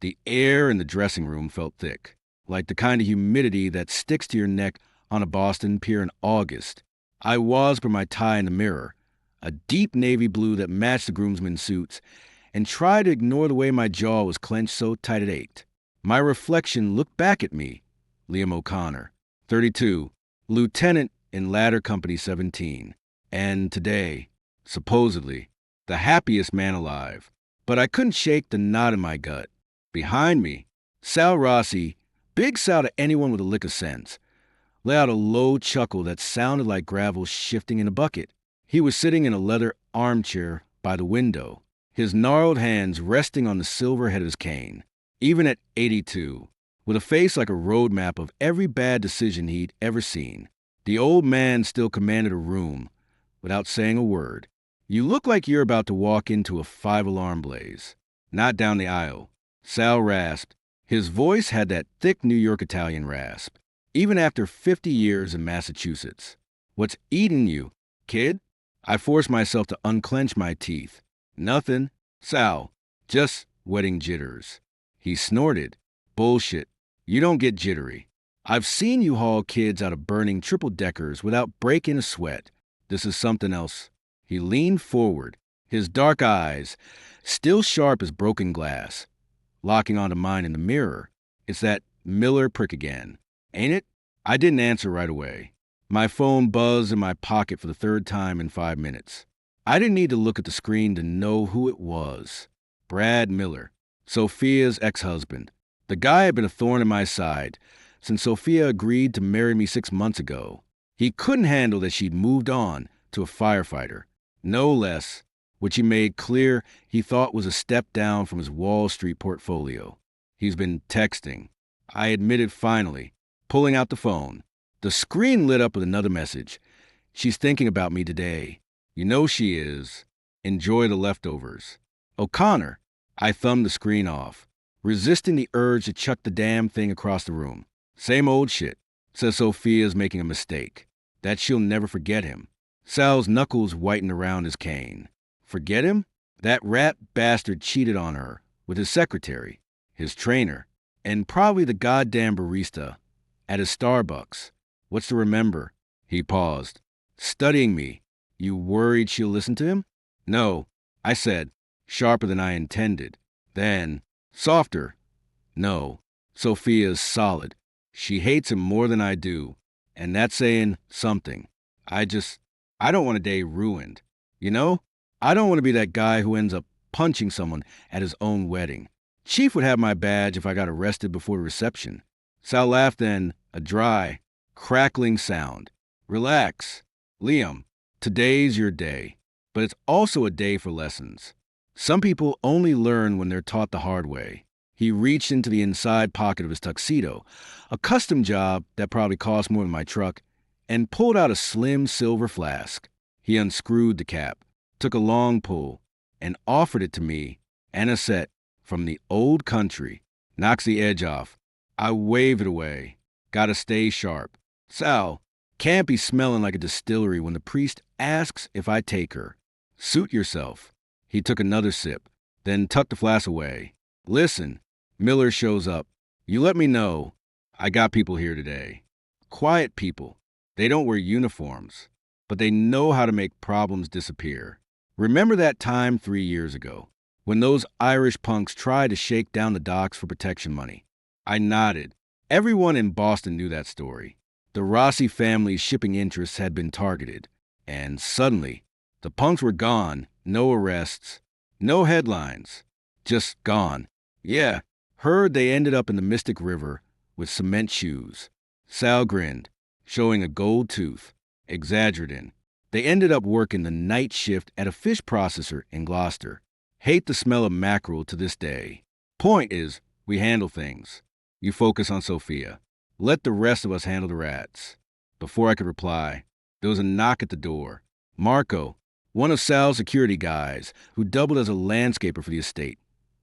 The air in the dressing room felt thick, like the kind of humidity that sticks to your neck on a Boston pier in August. I was for my tie in the mirror, a deep navy blue that matched the groomsmen's suits, and tried to ignore the way my jaw was clenched so tight it ached. My reflection looked back at me, Liam O'Connor, 32, lieutenant in Ladder Company 17, and today, supposedly, the happiest man alive. But I couldn't shake the knot in my gut. Behind me, Sal Rossi, big Sal to anyone with a lick of sense, let out a low chuckle that sounded like gravel shifting in a bucket. He was sitting in a leather armchair by the window, his gnarled hands resting on the silver head of his cane. Even at 82, with a face like a road map of every bad decision he'd ever seen, the old man still commanded a room without saying a word. You look like you're about to walk into a 5-alarm blaze. Not down the aisle. Sal rasped. His voice had that thick New York Italian rasp, even after 50 years in Massachusetts. What's eating you, kid? I forced myself to unclench my teeth. Nothing. Sal, just wedding jitters. He snorted. Bullshit. You don't get jittery. I've seen you haul kids out of burning triple-deckers without breaking a sweat. This is something else. He leaned forward, his dark eyes still sharp as broken glass, locking onto mine in the mirror. It's that Miller prick again, ain't it? I didn't answer right away. My phone buzzed in my pocket for the third time in 5 minutes. I didn't need to look at the screen to know who it was. Brad Miller, Sophia's ex-husband. The guy had been a thorn in my side since Sophia agreed to marry me 6 months ago. He couldn't handle that she'd moved on to a firefighter, no less, which he made clear he thought was a step down from his Wall Street portfolio. He's been texting, I admitted finally, pulling out the phone. The screen lit up with another message. She's thinking about me today. You know she is. Enjoy the leftovers. O'Connor. I thumbed the screen off, resisting the urge to chuck the damn thing across the room. Same old shit. Says Sophia's making a mistake. That she'll never forget him. Sal's knuckles whitened around his cane. Forget him? That rat bastard cheated on her with his secretary, his trainer, and probably the goddamn barista at his Starbucks. What's to remember? He paused. Studying me. You worried she'll listen to him? No, I said, sharper than I intended. Then, softer. No, Sophia's solid. She hates him more than I do, and that's saying something. I don't want a day ruined. You know? I don't want to be that guy who ends up punching someone at his own wedding. Chief would have my badge if I got arrested before the reception. Sal laughed then, a dry, crackling sound. Relax. Liam, today's your day, but it's also a day for lessons. Some people only learn when they're taught the hard way. He reached into the inside pocket of his tuxedo, a custom job that probably cost more than my truck, and pulled out a slim silver flask. He unscrewed the cap, took a long pull, and offered it to me, anisette, from the old country. Knocks the edge off. I wave it away. Gotta stay sharp. Sal, can't be smelling like a distillery when the priest asks if I take her. Suit yourself. He took another sip, then tucked the flask away. Listen, Miller shows up. You let me know. I got people here today. Quiet people. They don't wear uniforms, but they know how to make problems disappear. Remember that time 3 years ago, when those Irish punks tried to shake down the docks for protection money? I nodded. Everyone in Boston knew that story. The Rossi family's shipping interests had been targeted, and suddenly, the punks were gone. No arrests, no headlines, just gone. Yeah, heard they ended up in the Mystic River with cement shoes. Sal grinned, showing a gold tooth. Exaggerating. They ended up working the night shift at a fish processor in Gloucester. Hate the smell of mackerel to this day. Point is, we handle things. You focus on Sophia. Let the rest of us handle the rats. Before I could reply, there was a knock at the door. Marco, one of Sal's security guys, who doubled as a landscaper for the estate,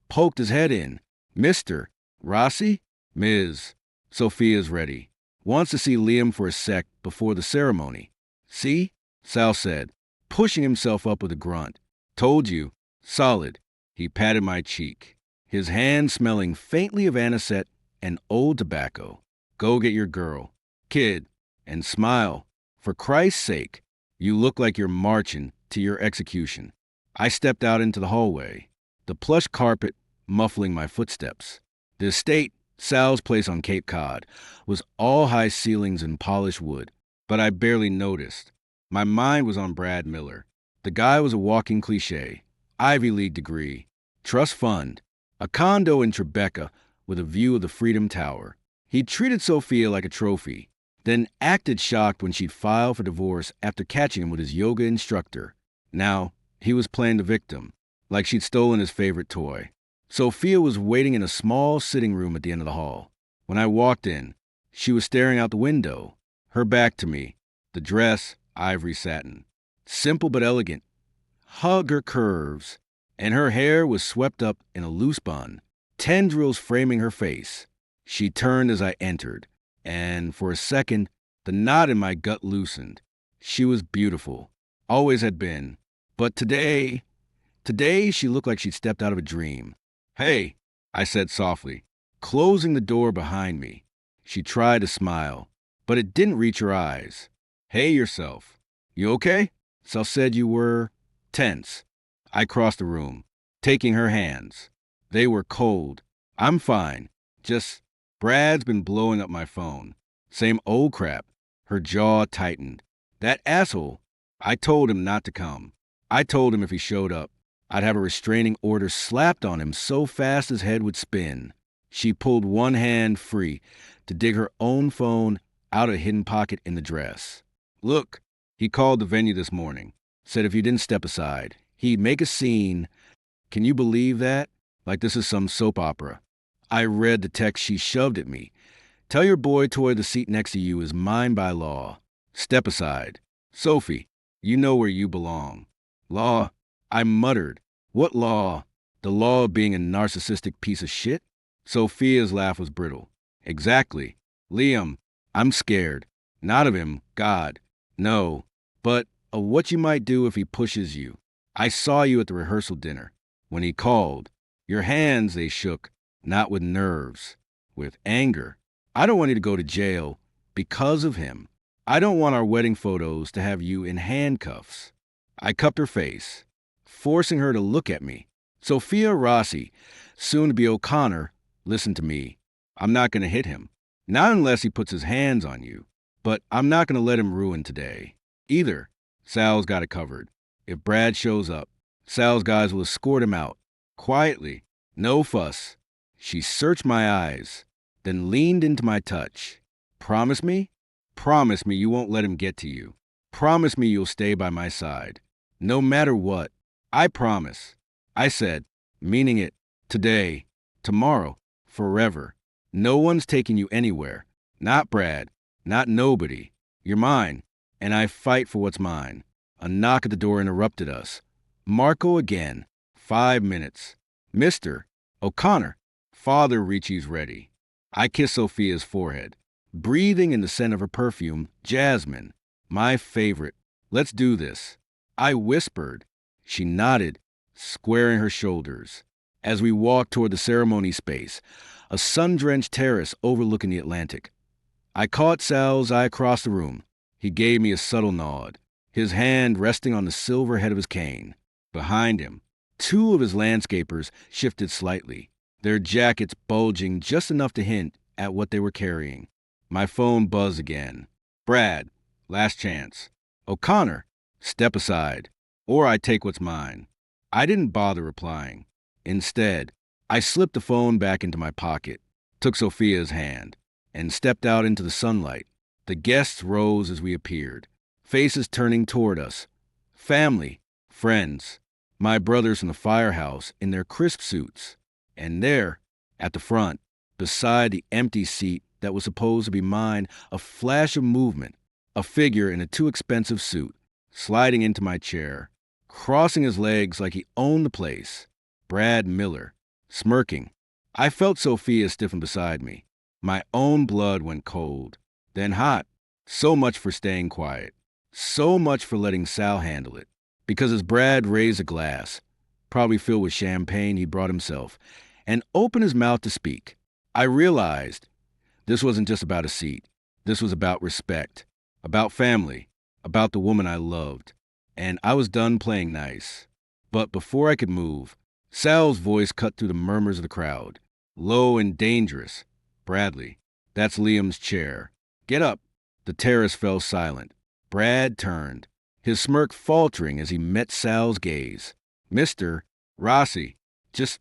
poked his head in. Mr. Rossi? Ms. Sophia's ready. Wants to see Liam for a sec before the ceremony. See? Sal said, pushing himself up with a grunt. Told you. Solid. He patted my cheek. his hand smelling faintly of anisette and old tobacco. Go get your girl, kid, and smile. For Christ's sake, you look like you're marching to your execution. I stepped out into the hallway, the plush carpet muffling my footsteps. The estate, Sal's place on Cape Cod, was all high ceilings and polished wood, but I barely noticed. My mind was on Brad Miller. The guy was a walking cliche, Ivy League degree, trust fund, a condo in Tribeca with a view of the Freedom Tower. He treated Sophia like a trophy, then acted shocked when she'd filed for divorce after catching him with his yoga instructor. Now, he was playing the victim, like she'd stolen his favorite toy. Sophia was waiting in a small sitting room at the end of the hall. When I walked in, she was staring out the window, her back to me, the dress, ivory satin. Simple but elegant. Hug her curves, and her hair was swept up in a loose bun, tendrils framing her face. She turned as I entered, and for a second, the knot in my gut loosened. She was beautiful, always had been, but today she looked like she'd stepped out of a dream. "Hey," I said softly, closing the door behind me. She tried to smile, but it didn't reach her eyes. "Hey yourself. You okay?" Sal said you were tense. I crossed the room, taking her hands. They were cold. "I'm fine. Just Brad's been blowing up my phone. Same old crap." Her jaw tightened. "That asshole. I told him not to come. I told him if he showed up, I'd have a restraining order slapped on him so fast his head would spin." She pulled one hand free to dig her own phone out of a hidden pocket in the dress. "Look, he called the venue this morning. Said if you didn't step aside, he'd make a scene. Can you believe that? Like this is some soap opera." I read the text she shoved at me. "Tell your boy toy the seat next to you is mine by law. Step aside. Sophie, you know where you belong." "Law?" I muttered. "What law? The law of being a narcissistic piece of shit?" Sophia's laugh was brittle. "Exactly. Liam, I'm scared. Not of him, God. No. But of what you might do if he pushes you. I saw you at the rehearsal dinner. When he called. Your hands, they shook. Not with nerves. With anger. I don't want you to go to jail because of him. I don't want our wedding photos to have you in handcuffs." I cupped her face, forcing her to look at me. "Sophia Rossi, soon to be O'Connor, listen to me. I'm not going to hit him. Not unless he puts his hands on you. But I'm not going to let him ruin today. Either. Sal's got it covered. If Brad shows up, Sal's guys will escort him out. Quietly. No fuss." She searched my eyes, then leaned into my touch. "Promise me? Promise me you won't let him get to you. Promise me you'll stay by my side. No matter what. I promise." I said, meaning it. "Today. Tomorrow. Forever. No one's taking you anywhere. Not Brad. Not nobody. You're mine. And I fight for what's mine." A knock at the door interrupted us. Marco again. 5 minutes. "Mr. O'Connor." "Father Ricci's ready." I kissed Sophia's forehead, breathing in the scent of her perfume, jasmine. My favorite. "Let's do this." I whispered. She nodded, squaring her shoulders. As we walked toward the ceremony space, a sun-drenched terrace overlooking the Atlantic. I caught Sal's eye across the room. He gave me a subtle nod, his hand resting on the silver head of his cane. Behind him, 2 of his landscapers shifted slightly, their jackets bulging just enough to hint at what they were carrying. My phone buzzed again. "Brad, last chance." "O'Connor, step aside, or I take what's mine." I didn't bother replying. Instead, I slipped the phone back into my pocket, took Sophia's hand, and stepped out into the sunlight. The guests rose as we appeared, faces turning toward us. Family, friends, my brothers from the firehouse in their crisp suits. And there, at the front, beside the empty seat that was supposed to be mine, a flash of movement, a figure in a too expensive suit, sliding into my chair, crossing his legs like he owned the place. Brad Miller, smirking. I felt Sophia stiffen beside me. My own blood went cold, then hot. So much for staying quiet. So much for letting Sal handle it. Because as Brad raised a glass, probably filled with champagne he brought himself, and opened his mouth to speak. I realized this wasn't just about a seat. This was about respect, about family, about the woman I loved. And I was done playing nice. But before I could move, Sal's voice cut through the murmurs of the crowd. Low and dangerous. Bradley, that's Liam's chair. Get up. The terrace fell silent. Brad turned, his smirk faltering as he met Sal's gaze. Mr. Rossi, just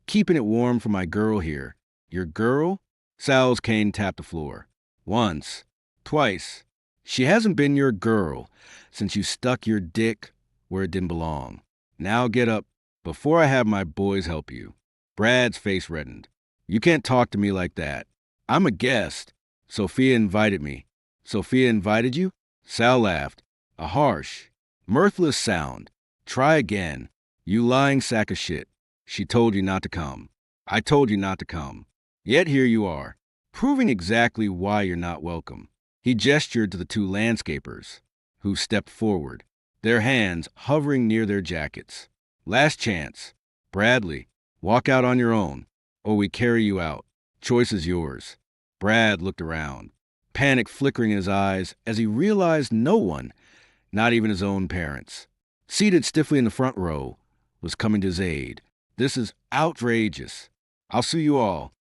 keeping it warm for my girl here. Your girl? Sal's cane tapped the floor. Once. Twice. She hasn't been your girl since you stuck your dick where it didn't belong. Now get up before I have my boys help you. Brad's face reddened. You can't talk to me like that. I'm a guest. Sophia invited me. Sophia invited you? Sal laughed. A harsh, mirthless sound. Try again. You lying sack of shit. She told you not to come. I told you not to come. Yet here you are, proving exactly why you're not welcome. He gestured to the two landscapers, who stepped forward, their hands hovering near their jackets. Last chance. Bradley, walk out on your own, or we carry you out. Choice is yours. Brad looked around, panic flickering in his eyes as he realized no one, not even his own parents, seated stiffly in the front row, was coming to his aid. This is outrageous. I'll sue you all.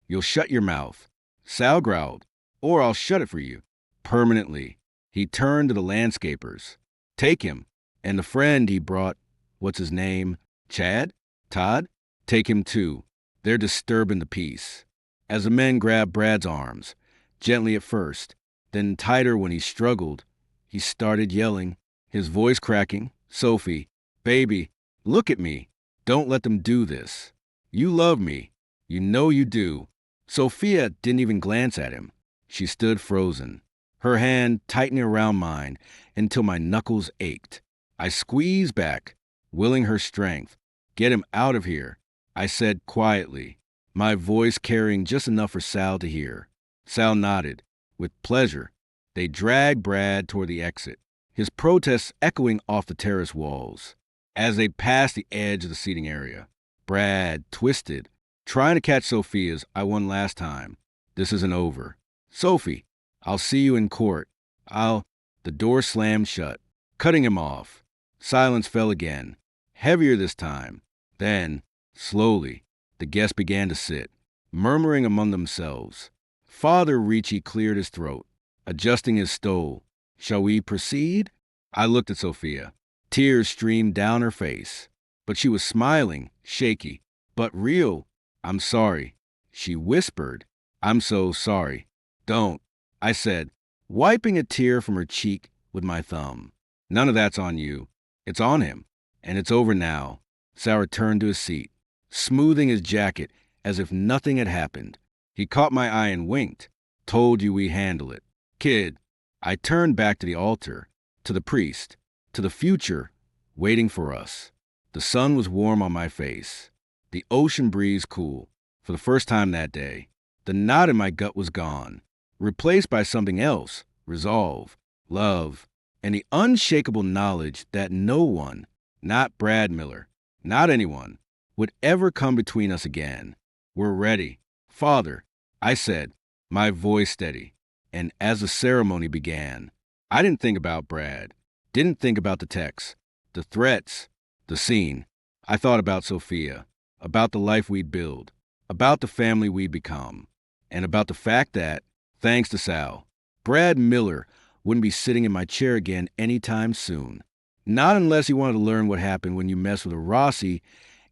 You'll shut your mouth. Sal growled, or I'll shut it for you. Permanently. He turned to the landscapers. Take him. And the friend he brought, what's his name? Chad? Todd? Take him too. They're disturbing the peace. As the men grabbed Brad's arms, gently at first, then tighter when he struggled, he started yelling, his voice cracking. Sophie, baby, look at me. Don't let them do this. You love me. You know you do. Sophia didn't even glance at him. She stood frozen, her hand tightening around mine until my knuckles ached. I squeezed back, willing her strength. Get him out of here, I said quietly, my voice carrying just enough for Sal to hear. Sal nodded, with pleasure. They dragged Brad toward the exit, his protests echoing off the terrace walls. As they passed the edge of the seating area, Brad twisted, trying to catch Sophia's I won last time. This isn't over. Sophie, I'll see you in court. The door slammed shut, cutting him off. Silence fell again, heavier this time. Then, slowly, the guests began to sit, murmuring among themselves. Father Ricci cleared his throat, adjusting his stole. Shall we proceed? I looked at Sophia. Tears streamed down her face, but she was smiling, shaky, but real. I'm sorry, she whispered. I'm so sorry. Don't, I said, wiping a tear from her cheek with my thumb. None of that's on you. It's on him, and it's over now. Sal returned to his seat, smoothing his jacket as if nothing had happened. He caught my eye and winked. Told you we handle it. Kid, I turned back to the altar, to the priest, to the future, waiting for us. The sun was warm on my face, the ocean breeze cool. For the first time that day, the knot in my gut was gone, replaced by something else, resolve, love, and the unshakable knowledge that no one, not Brad Miller, not anyone, would ever come between us again. We're ready. Father, I said, my voice steady, and as the ceremony began, I didn't think about Brad, didn't think about the texts, the threats, the scene. I thought about Sophia, about the life we'd build, about the family we'd become, and about the fact that, thanks to Sal, Brad Miller wouldn't be sitting in my chair again anytime soon. Not unless he wanted to learn what happened when you mess with a Rossi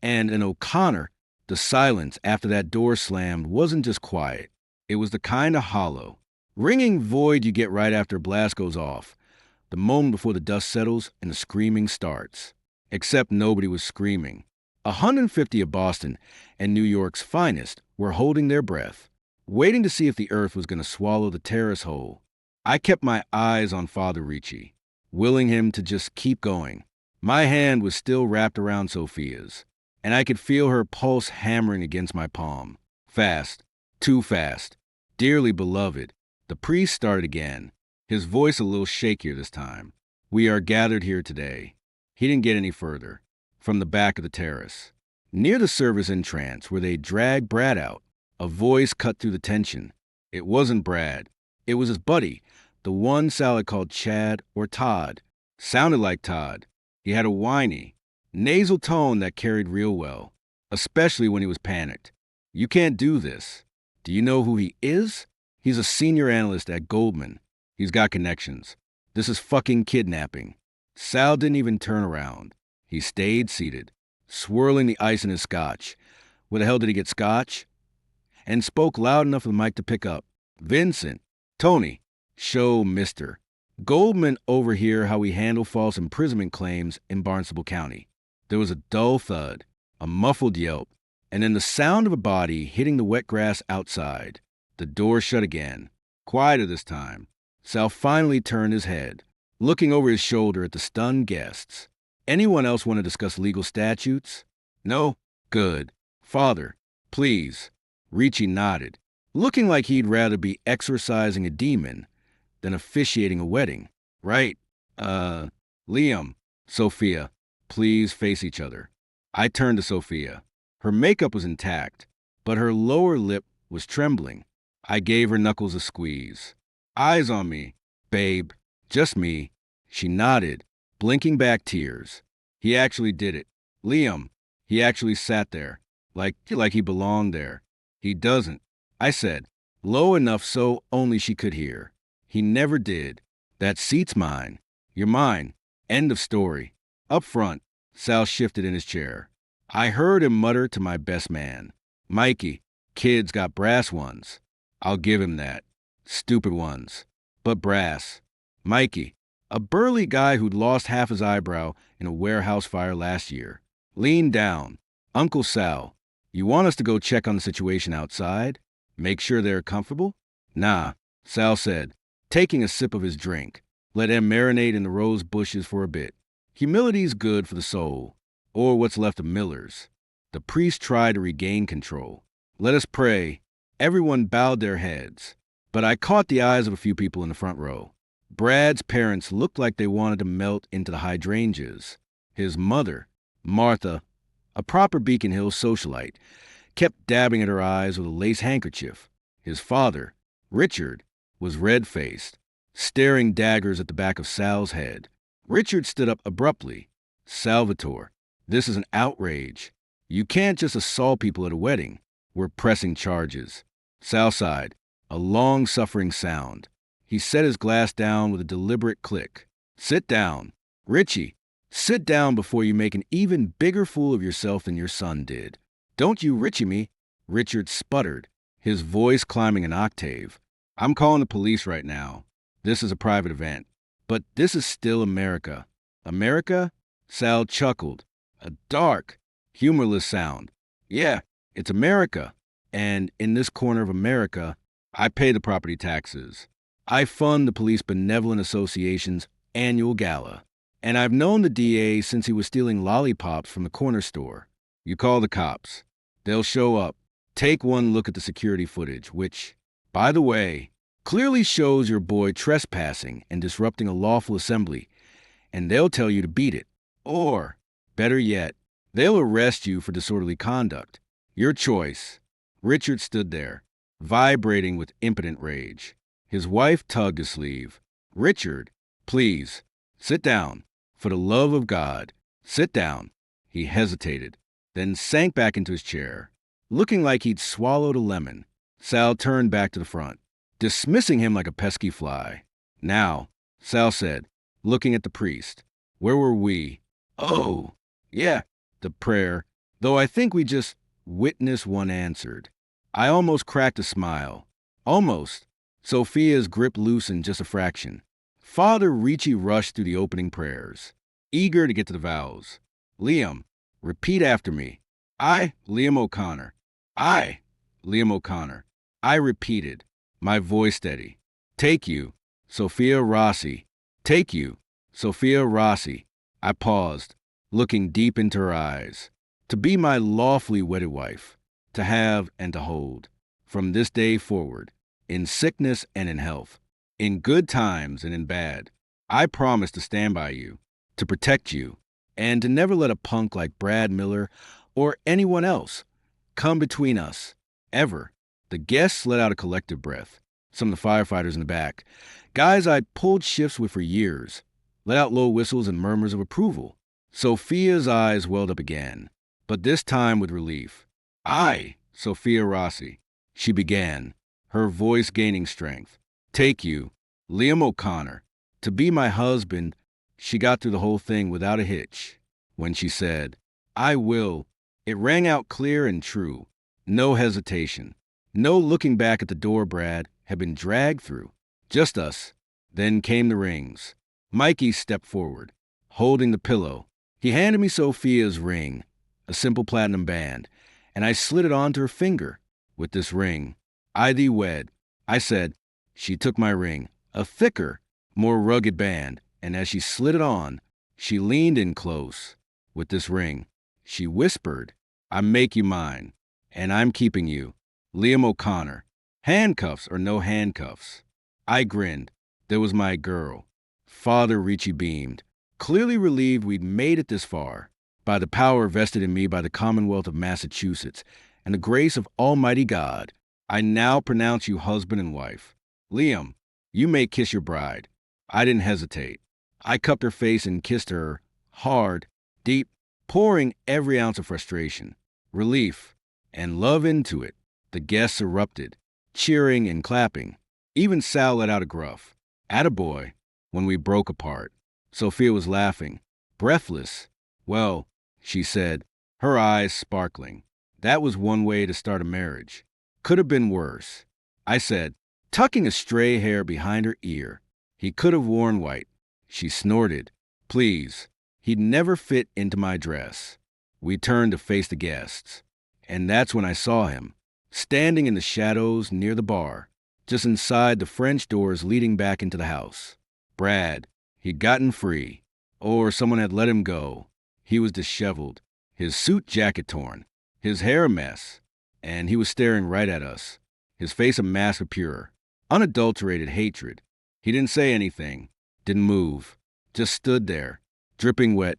and an O'Connor. The silence after that door slammed wasn't just quiet. It was the kind of hollow, ringing void you get right after a blast goes off, the moment before the dust settles and the screaming starts. Except nobody was screaming. 150 of Boston and New York's finest were holding their breath, waiting to see if the earth was going to swallow the terrace whole. I kept my eyes on Father Ricci, willing him to just keep going. My hand was still wrapped around Sophia's, and I could feel her pulse hammering against my palm. Fast, too fast, dearly beloved. The priest started again, his voice a little shakier this time. We are gathered here today. He didn't get any further. From the back of the terrace. Near the service entrance where they dragged Brad out, a voice cut through the tension. It wasn't Brad. It was his buddy, the one Sal had called Chad or Todd. Sounded like Todd. He had a whiny, nasal tone that carried real well, especially when he was panicked. You can't do this. Do you know who he is? He's a senior analyst at Goldman. He's got connections. This is fucking kidnapping. Sal didn't even turn around. He stayed seated, swirling the ice in his scotch. Where the hell did he get scotch? And spoke loud enough for the mic to pick up. Vincent, Tony, show mister. Goldman overhear how we handle false imprisonment claims in Barnstable County. There was a dull thud, a muffled yelp, and then the sound of a body hitting the wet grass outside. The door shut again. Quieter this time. Sal finally turned his head, looking over his shoulder at the stunned guests. Anyone else want to discuss legal statutes? No? Good. Father, please. Ricci nodded, looking like he'd rather be exorcising a demon than officiating a wedding. Right. Liam, Sophia, please face each other. I turned to Sophia. Her makeup was intact, but her lower lip was trembling. I gave her knuckles a squeeze. Eyes on me, babe. Just me. She nodded, blinking back tears. He actually did it. Liam, he actually sat there, like he belonged there. He doesn't, I said, low enough so only she could hear. He never did. That seat's mine. You're mine. End of story. Up front, Sal shifted in his chair. I heard him mutter to my best man. Mikey, kid's got brass ones. I'll give him that. Stupid ones. But brass. Mikey, a burly guy who'd lost half his eyebrow in a warehouse fire last year, leaned down. Uncle Sal, you want us to go check on the situation outside? Make sure they're comfortable? Nah, Sal said, taking a sip of his drink. Let them marinate in the rose bushes for a bit. Humility's good for the soul, or what's left of Miller's. The priest tried to regain control. Let us pray. Everyone bowed their heads, but I caught the eyes of a few people in the front row. Brad's parents looked like they wanted to melt into the hydrangeas. His mother, Martha, a proper Beacon Hill socialite, kept dabbing at her eyes with a lace handkerchief. His father, Richard, was red-faced, staring daggers at the back of Sal's head. Richard stood up abruptly. Salvatore, this is an outrage. You can't just assault people at a wedding. We're pressing charges. Sal sighed, a long-suffering sound. He set his glass down with a deliberate click. Sit down. Richie, sit down before you make an even bigger fool of yourself than your son did. Don't you Richie me. Richard sputtered, his voice climbing an octave. I'm calling the police right now. This is a private event. But this is still America. America? Sal chuckled. A dark, humorless sound. Yeah, it's America. And in this corner of America, I pay the property taxes. I fund the Police Benevolent Association's annual gala. And I've known the DA since he was stealing lollipops from the corner store. You call the cops. They'll show up. Take one look at the security footage, which, by the way, clearly shows your boy trespassing and disrupting a lawful assembly, and they'll tell you to beat it. Or, better yet, they'll arrest you for disorderly conduct. Your choice. Richard stood there, vibrating with impotent rage. His wife tugged his sleeve. Richard, please, sit down. For the love of God, sit down. He hesitated, then sank back into his chair, looking like he'd swallowed a lemon. Sal turned back to the front, dismissing him like a pesky fly. Now, Sal said, looking at the priest, where were we? Oh, yeah, the prayer, though I think we just witnessed one answered. I almost cracked a smile. Almost. Sophia's grip loosened just a fraction. Father Ricci rushed through the opening prayers, eager to get to the vows. Liam, repeat after me. I, Liam O'Connor. I, Liam O'Connor. I repeated, my voice steady. Take you, Sophia Rossi. Take you, Sophia Rossi. I paused, looking deep into her eyes. To be my lawfully wedded wife, to have and to hold, from this day forward, in sickness and in health, in good times and in bad. I promise to stand by you, to protect you, and to never let a punk like Brad Miller or anyone else come between us, ever. The guests let out a collective breath. Some of the firefighters in the back, guys I'd pulled shifts with for years, let out low whistles and murmurs of approval. Sophia's eyes welled up again, but this time with relief. I, Sophia Rossi, she began, her voice gaining strength, take you, Liam O'Connor, to be my husband. She got through the whole thing without a hitch. When she said, I will, it rang out clear and true. No hesitation. No looking back at the door Brad had been dragged through. Just us. Then came the rings. Mikey stepped forward, holding the pillow. He handed me Sophia's ring, a simple platinum band, and I slid it onto her finger. With this ring, I thee wed. I said. She took my ring, a thicker, more rugged band, and as she slid it on, she leaned in close. With this ring, she whispered, I make you mine, and I'm keeping you, Liam O'Connor. Handcuffs or no handcuffs. I grinned. There was my girl. Father Ricci beamed, clearly relieved we'd made it this far. By the power vested in me by the Commonwealth of Massachusetts and the grace of Almighty God, I now pronounce you husband and wife. Liam, you may kiss your bride. I didn't hesitate. I cupped her face and kissed her, hard, deep, pouring every ounce of frustration, relief, and love into it. The guests erupted, cheering and clapping. Even Sal let out a gruff, attaboy, when we broke apart. Sophia was laughing, breathless. Well, she said, her eyes sparkling. That was one way to start a marriage. Could have been worse. I said, tucking a stray hair behind her ear. He could have worn white. She snorted. Please. He'd never fit into my dress. We turned to face the guests. And that's when I saw him, standing in the shadows near the bar, just inside the French doors leading back into the house. Brad. He'd gotten free. Or someone had let him go. He was disheveled, his suit jacket torn, his hair a mess, and he was staring right at us, his face a mask of pure, unadulterated hatred. He didn't say anything, didn't move, just stood there, dripping wet,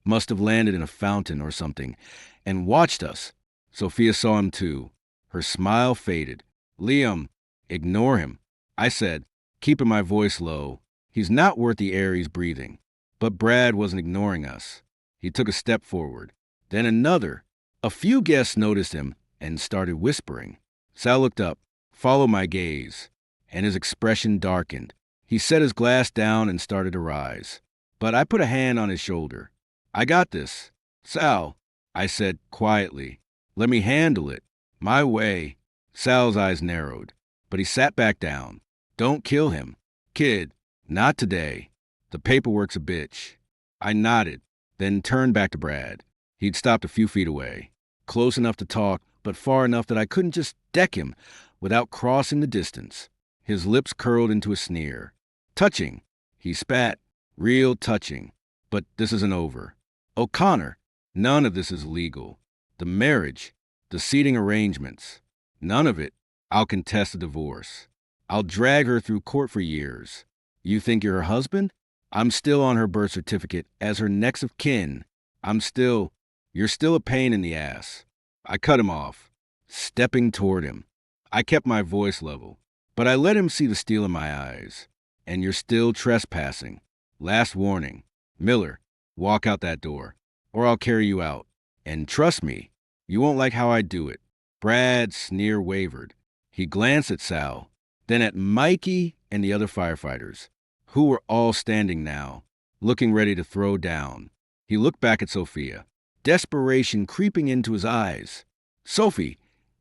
must have landed in a fountain or something, and watched us. Sophia saw him too. Her smile faded. Liam, ignore him. I said, keeping my voice low. He's not worth the air he's breathing. But Brad wasn't ignoring us. He took a step forward, then another. A few guests noticed him and started whispering. Sal looked up, followed my gaze, and his expression darkened. He set his glass down and started to rise. But I put a hand on his shoulder. I got this. Sal, I said quietly, let me handle it. My way. Sal's eyes narrowed, but he sat back down. Don't kill him. Kid, not today. The paperwork's a bitch. I nodded, then turned back to Brad. He'd stopped a few feet away, close enough to talk, but far enough that I couldn't just deck him without crossing the distance. His lips curled into a sneer. Touching. He spat. Real touching. But this isn't over. O'Connor, none of this is legal. The marriage, the seating arrangements, none of it. I'll contest the divorce. I'll drag her through court for years. You think you're her husband? I'm still on her birth certificate as her next of kin. You're still a pain in the ass. I cut him off, stepping toward him. I kept my voice level, but I let him see the steel in my eyes. And you're still trespassing. Last warning. Miller, walk out that door, or I'll carry you out. And trust me, you won't like how I do it. Brad's sneer wavered. He glanced at Sal, then at Mikey and the other firefighters, who were all standing now, looking ready to throw down. He looked back at Sophia, desperation creeping into his eyes. Sophie,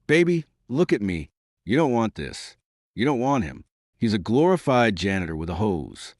baby, look at me. You don't want this. You don't want him. He's a glorified janitor with a hose.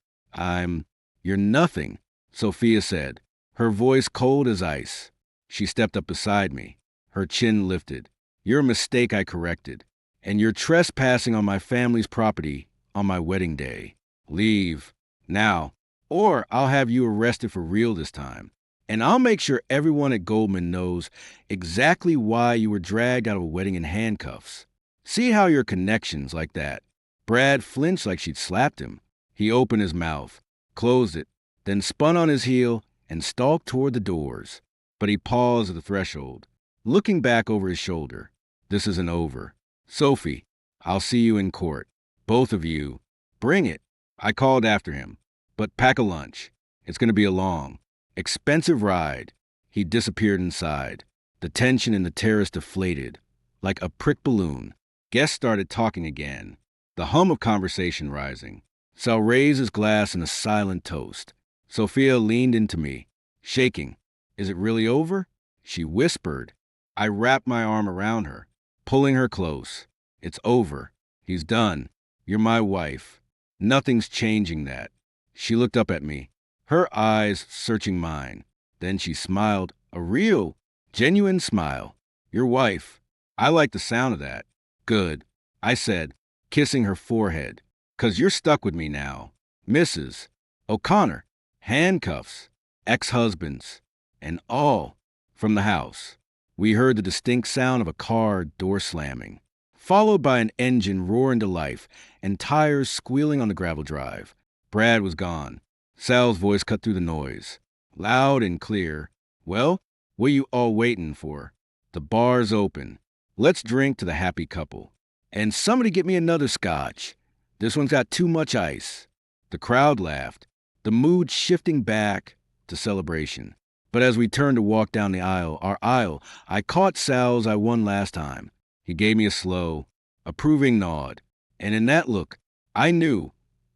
You're nothing, Sophia said, her voice cold as ice. She stepped up beside me, her chin lifted. You're a mistake I corrected, and you're trespassing on my family's property on my wedding day. Leave, now, or I'll have you arrested for real this time. And I'll make sure everyone at Goldman knows exactly why you were dragged out of a wedding in handcuffs. See how your connections like that. Brad flinched like she'd slapped him. He opened his mouth, closed it, then spun on his heel and stalked toward the doors. but he paused at the threshold, looking back over his shoulder. This isn't over. Sophie, I'll see you in court. Both of you. Bring it. I called after him. But pack a lunch. It's going to be a long, expensive ride. He disappeared inside. The tension in the terrace deflated, like a pricked balloon. Guests started talking again, the hum of conversation rising. Sal raised his glass in a silent toast. Sophia leaned into me, shaking. Is it really over? She whispered. I wrapped my arm around her, pulling her close. It's over. He's done. You're my wife. Nothing's changing that. She looked up at me, her eyes searching mine. Then she smiled, a real, genuine smile. Your wife. I like the sound of that. Good, I said, kissing her forehead. 'Cause you're stuck with me now. Mrs. O'Connor. Handcuffs. Ex-husbands. And all from the house. We heard the distinct sound of a car door slamming, followed by an engine roaring to life and tires squealing on the gravel drive. Brad was gone. Sal's voice cut through the noise, loud and clear. Well, what you all waiting for? The bar's open. Let's drink to the happy couple. And somebody get me another scotch. This one's got too much ice. The crowd laughed, the mood shifting back to celebration. But as we turned to walk down our aisle, I caught Sal's I won last time. He gave me a slow, approving nod. And in that look, I knew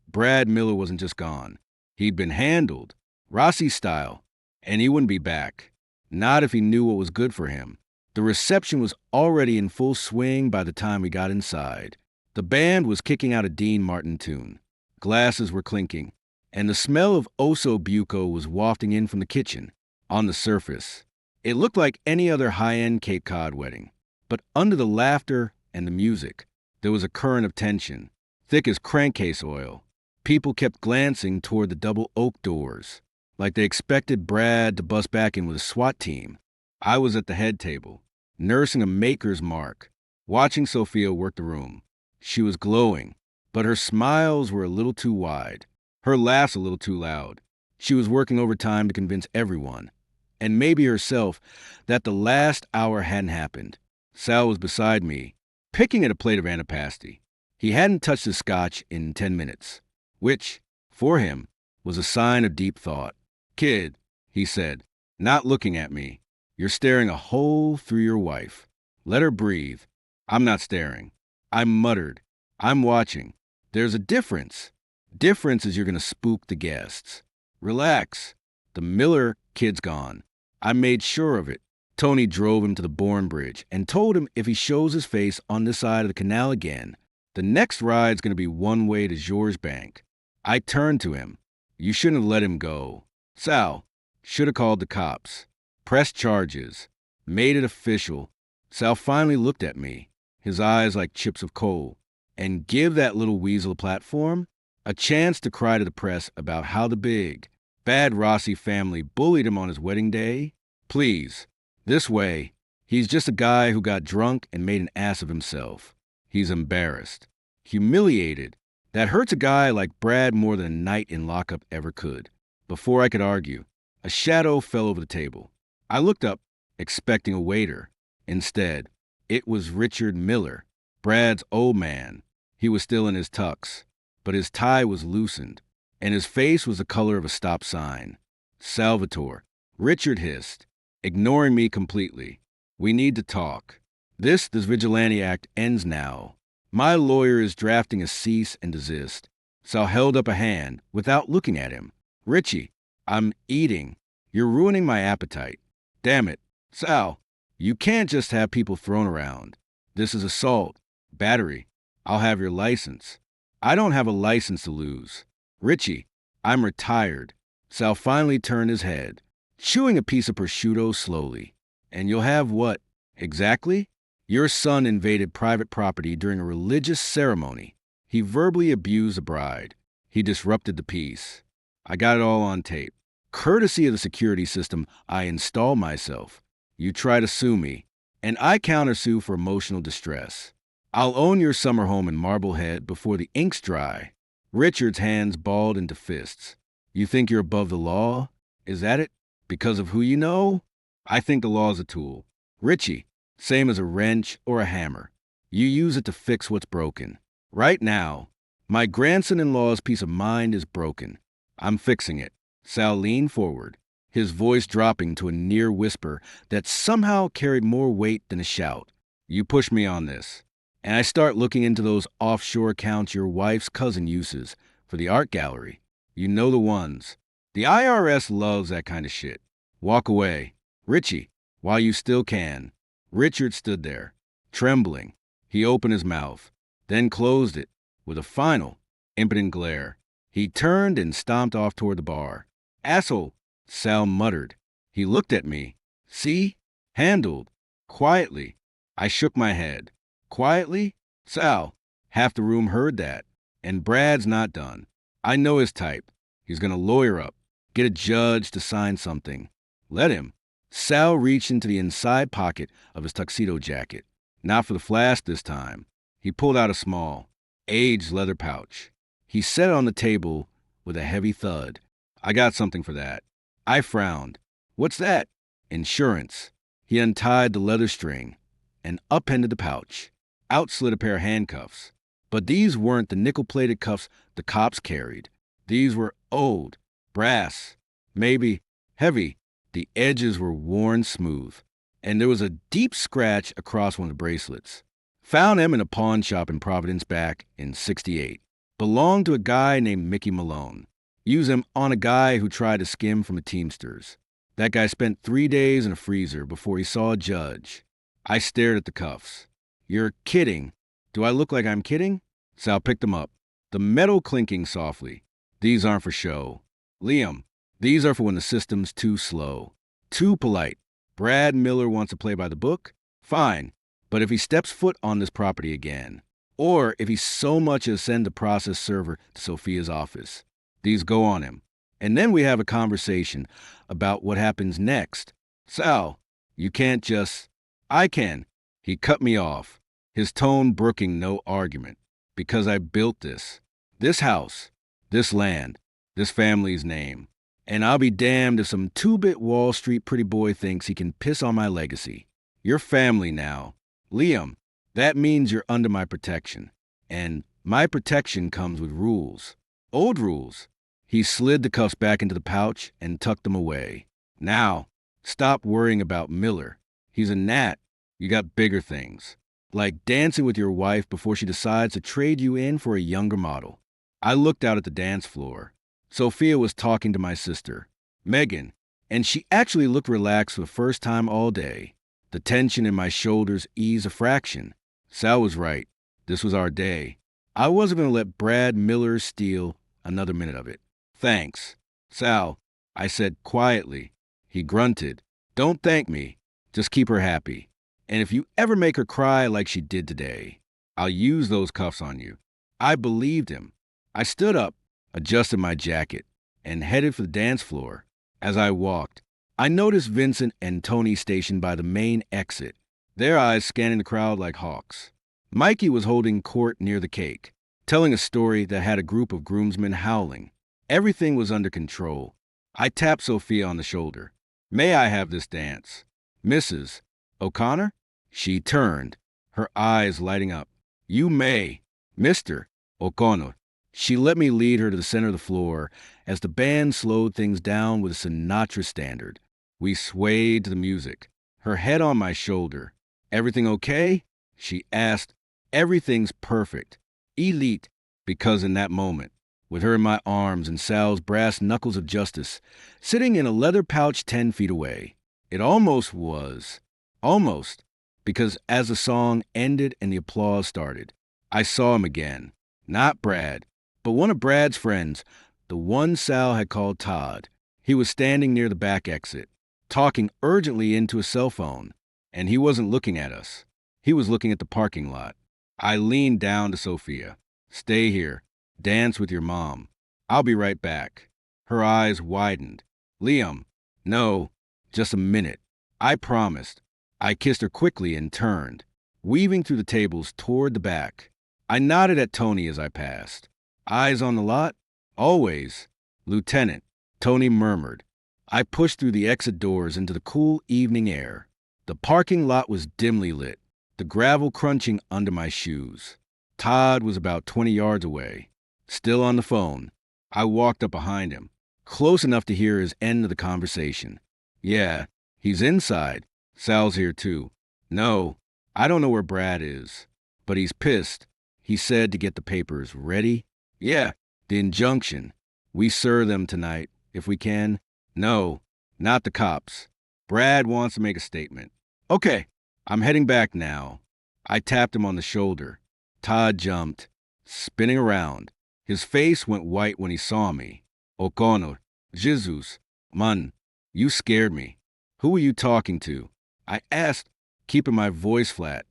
Brad Miller wasn't just gone. He'd been handled, Rossi style, and he wouldn't be back. Not if he knew what was good for him. The reception was already in full swing by the time we got inside. The band was kicking out a Dean Martin tune. Glasses were clinking, and the smell of Oso Buco was wafting in from the kitchen. On the surface, it looked like any other high-end Cape Cod wedding. But under the laughter and the music, there was a current of tension, thick as crankcase oil. People kept glancing toward the double oak doors, like they expected Brad to bust back in with a SWAT team. I was at the head table, nursing a maker's mark, watching Sophia work the room. She was glowing, but her smiles were a little too wide, her laughs a little too loud. She was working overtime to convince everyone, and maybe herself, that the last hour hadn't happened. Sal was beside me, picking at a plate of antipasti. He hadn't touched his scotch in 10 minutes, which, for him, was a sign of deep thought. Kid, he said, not looking at me. You're staring a hole through your wife. Let her breathe. I'm not staring. I muttered. I'm watching. There's a difference. Difference is you're going to spook the guests. Relax. The Miller kid's gone. I made sure of it. Tony drove him to the Bourne Bridge and told him if he shows his face on this side of the canal again, the next ride's going to be one way to Georges Bank. I turned to him. You shouldn't have let him go. Sal, should have called the cops. Pressed charges. Made it official. Sal finally looked at me, his eyes like chips of coal. And give that little weasel a platform? A chance to cry to the press about how the big, bad Rossi family bullied him on his wedding day? Please, this way. He's just a guy who got drunk and made an ass of himself. He's embarrassed, humiliated. That hurts a guy like Brad more than a night in lockup ever could. Before I could argue, a shadow fell over the table. I looked up, expecting a waiter. Instead, it was Richard Miller, Brad's old man. He was still in his tux, but his tie was loosened, and his face was the color of a stop sign. Salvatore, Richard hissed, ignoring me completely. We need to talk. This vigilante act ends now. My lawyer is drafting a cease and desist. Sal held up a hand without looking at him. Richie, I'm eating. You're ruining my appetite. Damn it. Sal, you can't just have people thrown around. This is assault, battery. I'll have your license. I don't have a license to lose. Richie, I'm retired. Sal finally turned his head, chewing a piece of prosciutto slowly. And you'll have what? Exactly? Your son invaded private property during a religious ceremony. He verbally abused a bride. He disrupted the peace. I got it all on tape. Courtesy of the security system, I installed myself. You try to sue me, and I countersue for emotional distress. I'll own your summer home in Marblehead before the ink's dry. Richard's hands balled into fists. You think you're above the law? Is that it? Because of who you know? I think the law is a tool. Richie, same as a wrench or a hammer. You use it to fix what's broken. Right now, my grandson-in-law's peace of mind is broken. I'm fixing it. Sal leaned forward, his voice dropping to a near whisper that somehow carried more weight than a shout. You push me on this, and I start looking into those offshore accounts your wife's cousin uses for the art gallery. You know the ones. The IRS loves that kind of shit. Walk away. Richie, while you still can. Richard stood there, trembling. He opened his mouth, then closed it with a final, impotent glare. He turned and stomped off toward the bar. Asshole, Sal muttered. He looked at me. See? Handled. Quietly. I shook my head. Quietly? Sal. Half the room heard that. And Brad's not done. I know his type. He's gonna lawyer up, get a judge to sign something. Let him. Sal reached into the inside pocket of his tuxedo jacket. Not for the flask this time. He pulled out a small, aged leather pouch. He set it on the table with a heavy thud. I got something for that. I frowned. What's that? Insurance. He untied the leather string and upended the pouch. Out slid a pair of handcuffs. But these weren't the nickel-plated cuffs the cops carried. These were old, brass, maybe heavy. The edges were worn smooth, and there was a deep scratch across one of the bracelets. Found them in a pawn shop in Providence back in '68. Belonged to a guy named Mickey Malone. Used them on a guy who tried to skim from a Teamsters. That guy spent 3 days in a freezer before he saw a judge. I stared at the cuffs. You're kidding. Do I look like I'm kidding? Sal picked them up, the metal clinking softly. These aren't for show. Liam, these are for when the system's too slow, too polite. Brad Miller wants to play by the book? Fine. But if he steps foot on this property again, or if he so much as send a process server to Sophia's office, these go on him. And then we have a conversation about what happens next. Sal, you can't just... I can. He cut me off, his tone brooking no argument. Because I built this. This house. This land. This family's name. And I'll be damned if some two-bit Wall Street pretty boy thinks he can piss on my legacy. You're family now. Liam, that means you're under my protection. And my protection comes with rules. Old rules. He slid the cuffs back into the pouch and tucked them away. Now, stop worrying about Miller. He's a gnat. You got bigger things. Like dancing with your wife before she decides to trade you in for a younger model. I looked out at the dance floor. Sophia was talking to my sister, Megan, and she actually looked relaxed for the first time all day. The tension in my shoulders eased a fraction. Sal was right. This was our day. I wasn't going to let Brad Miller steal another minute of it. Thanks. Sal, I said quietly. He grunted. Don't thank me. Just keep her happy. And if you ever make her cry like she did today, I'll use those cuffs on you. I believed him. I stood up, adjusted my jacket, and headed for the dance floor. As I walked, I noticed Vincent and Tony stationed by the main exit, their eyes scanning the crowd like hawks. Mikey was holding court near the cake, telling a story that had a group of groomsmen howling. Everything was under control. I tapped Sophia on the shoulder. May I have this dance? Mrs. O'Connor? She turned, her eyes lighting up. You may, Mr. O'Connor. She let me lead her to the center of the floor as the band slowed things down with a Sinatra standard. We swayed to the music, her head on my shoulder. Everything okay? She asked. Everything's perfect. Elite, because in that moment, with her in my arms and Sal's brass knuckles of justice, sitting in a leather pouch 10 feet away, it almost was. Almost. Because as the song ended and the applause started, I saw him again. Not Brad, but one of Brad's friends, the one Sal had called Todd. He was standing near the back exit, talking urgently into a cell phone, and he wasn't looking at us. He was looking at the parking lot. I leaned down to Sophia. Stay here. Dance with your mom. I'll be right back. Her eyes widened. Liam, no, just a minute. I promised. I kissed her quickly and turned, weaving through the tables toward the back. I nodded at Tony as I passed. Eyes on the lot? Always. Lieutenant, Tony murmured. I pushed through the exit doors into the cool evening air. The parking lot was dimly lit, the gravel crunching under my shoes. Todd was about 20 yards away, still on the phone. I walked up behind him, close enough to hear his end of the conversation. Yeah, he's inside. Sal's here too. No, I don't know where Brad is, but he's pissed. He said to get the papers ready. Yeah, the injunction. We serve them tonight, if we can. No, not the cops. Brad wants to make a statement. Okay, I'm heading back now. I tapped him on the shoulder. Todd jumped, spinning around. His face went white when he saw me. O'Connor, Jesus, man, you scared me. Who were you talking to? I asked, keeping my voice flat.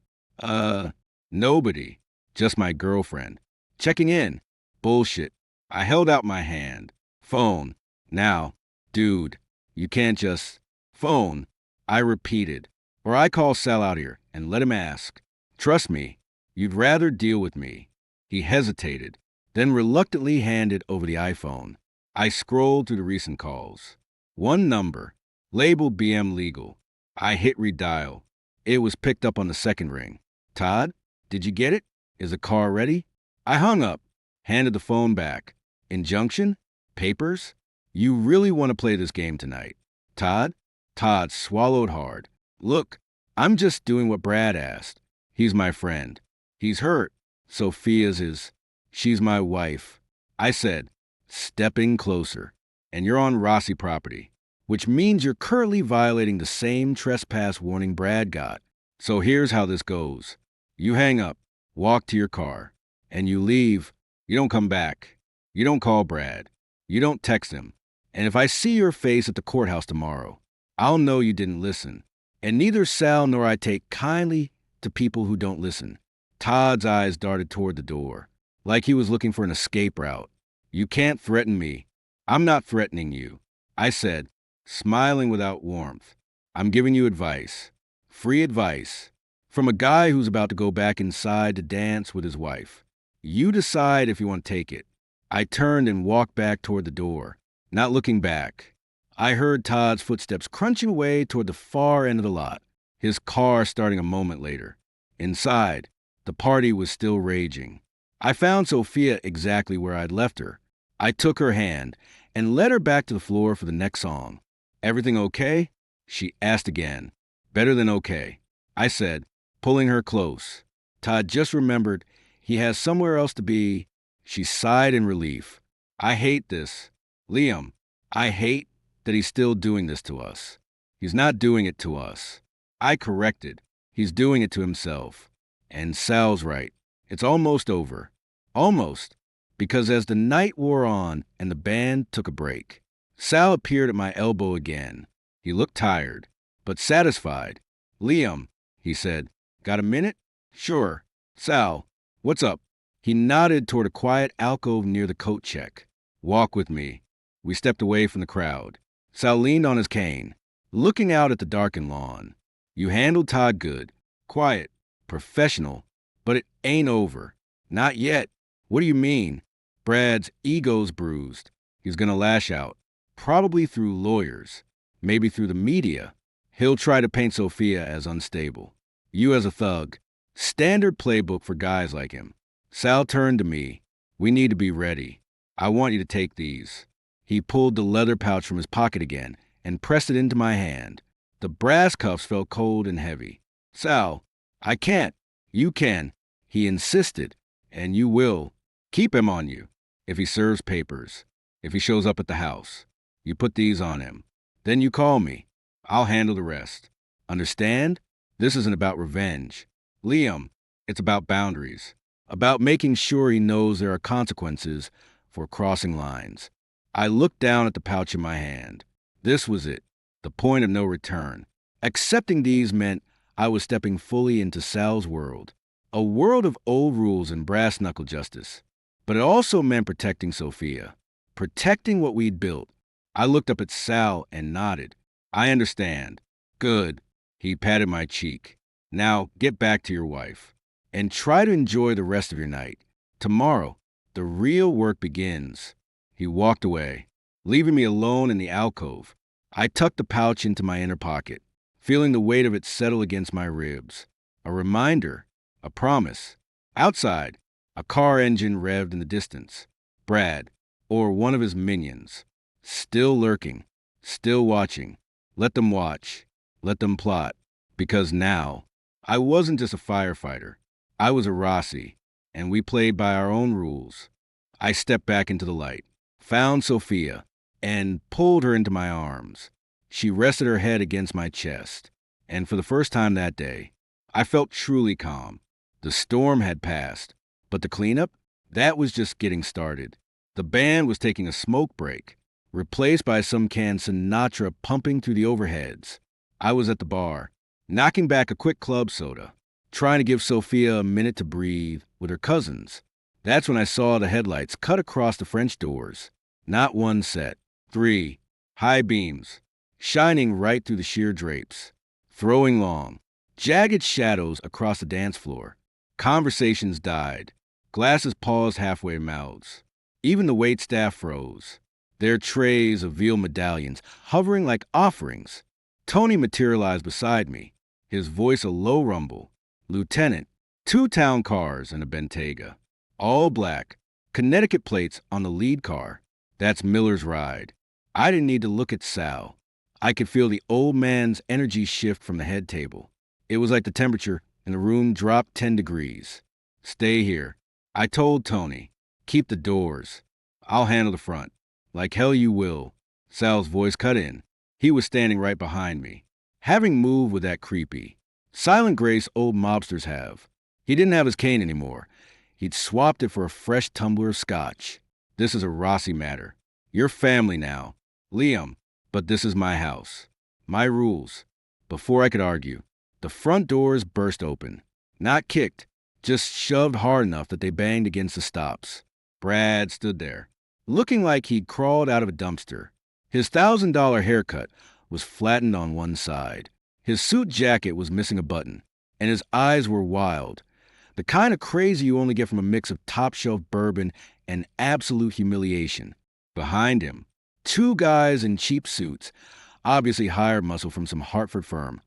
Nobody. Just my girlfriend. Checking in. Bullshit. I held out my hand. Phone. Now, dude, you can't just... Phone. I repeated. Or I call Sal out here and let him ask. Trust me, you'd rather deal with me. He hesitated, then reluctantly handed over the iPhone. I scrolled through the recent calls. One number, labeled BM Legal. I hit redial. It was picked up on the second ring. Todd, did you get it? Is the car ready? I hung up, handed the phone back. Injunction? Papers? You really want to play this game tonight? Todd? Todd swallowed hard. Look, I'm just doing what Brad asked. He's my friend. He's hurt. Sophia's his. She's my wife. I said, stepping closer. And you're on Rossi property, which means you're currently violating the same trespass warning Brad got. So here's how this goes. You hang up, walk to your car, and you leave. You don't come back. You don't call Brad. You don't text him. And if I see your face at the courthouse tomorrow, I'll know you didn't listen. And neither Sal nor I take kindly to people who don't listen. Todd's eyes darted toward the door, like he was looking for an escape route. You can't threaten me. I'm not threatening you. I said, smiling without warmth. I'm giving you advice. Free advice. From a guy who's about to go back inside to dance with his wife. You decide if you want to take it. I turned and walked back toward the door, not looking back. I heard Todd's footsteps crunching away toward the far end of the lot, his car starting a moment later. Inside, the party was still raging. I found Sophia exactly where I'd left her. I took her hand and led her back to the floor for the next song. Everything okay? She asked again. Better than okay, I said, pulling her close. Todd just remembered he has somewhere else to be. She sighed in relief. I hate this. Liam, I hate that he's still doing this to us. He's not doing it to us. I corrected. He's doing it to himself. And Sal's right. It's almost over. Almost. Because as the night wore on and the band took a break, Sal appeared at my elbow again. He looked tired, but satisfied. Liam, he said, got a minute? Sure. Sal, what's up? He nodded toward a quiet alcove near the coat check. Walk with me. We stepped away from the crowd. Sal leaned on his cane, looking out at the darkened lawn. You handled Todd good. Quiet. Professional. But it ain't over. Not yet. What do you mean? Brad's ego's bruised. He's gonna lash out. Probably through lawyers. Maybe through the media. He'll try to paint Sophia as unstable. You as a thug. Standard playbook for guys like him. Sal turned to me. We need to be ready. I want you to take these. He pulled the leather pouch from his pocket again and pressed it into my hand. The brass cuffs felt cold and heavy. Sal, I can't. You can. He insisted. And you will. Keep him on you. If he serves papers. If he shows up at the house. You put these on him. Then you call me. I'll handle the rest. Understand? This isn't about revenge. Liam, it's about boundaries. About making sure he knows there are consequences for crossing lines. I looked down at the pouch in my hand. This was it, the point of no return. Accepting these meant I was stepping fully into Sal's world, a world of old rules and brass-knuckle justice. But it also meant protecting Sophia, protecting what we'd built. I looked up at Sal and nodded. I understand. Good. He patted my cheek. Now get back to your wife and try to enjoy the rest of your night. Tomorrow, the real work begins. He walked away, leaving me alone in the alcove. I tucked the pouch into my inner pocket, feeling the weight of it settle against my ribs. A reminder, a promise. Outside, a car engine revved in the distance. Brad, or one of his minions, still lurking, still watching. Let them watch. Let them plot. Because now, I wasn't just a firefighter. I was a Rossi, and we played by our own rules. I stepped back into the light, found Sophia, and pulled her into my arms. She rested her head against my chest, and for the first time that day, I felt truly calm. The storm had passed, but the cleanup? That was just getting started. The band was taking a smoke break, replaced by some canned Sinatra pumping through the overheads. I was at the bar, knocking back a quick club soda, trying to give Sophia a minute to breathe with her cousins. That's when I saw the headlights cut across the French doors. Not one set, 3, high beams, shining right through the sheer drapes, throwing long, jagged shadows across the dance floor. Conversations died. Glasses paused halfway mouths. Even the waitstaff froze, their trays of veal medallions hovering like offerings. Tony materialized beside me, his voice a low rumble. Lieutenant, 2 town cars and a Bentayga. All black, Connecticut plates on the lead car. That's Miller's ride. I didn't need to look at Sal. I could feel the old man's energy shift from the head table. It was like the temperature in the room dropped 10 degrees. Stay here. I told Tony, keep the doors. I'll handle the front. Like hell you will. Sal's voice cut in. He was standing right behind me, having moved with that creepy, silent grace old mobsters have. He didn't have his cane anymore. He'd swapped it for a fresh tumbler of scotch. This is a Rossi matter. You're family now. Liam, but this is my house. My rules. Before I could argue, the front doors burst open. Not kicked, just shoved hard enough that they banged against the stops. Brad stood there, looking like he'd crawled out of a dumpster. His $1,000 haircut was flattened on one side. His suit jacket was missing a button, and his eyes were wild. The kind of crazy you only get from a mix of top-shelf bourbon and absolute humiliation. Behind him, 2 guys in cheap suits, obviously hired muscle from some Hartford firm,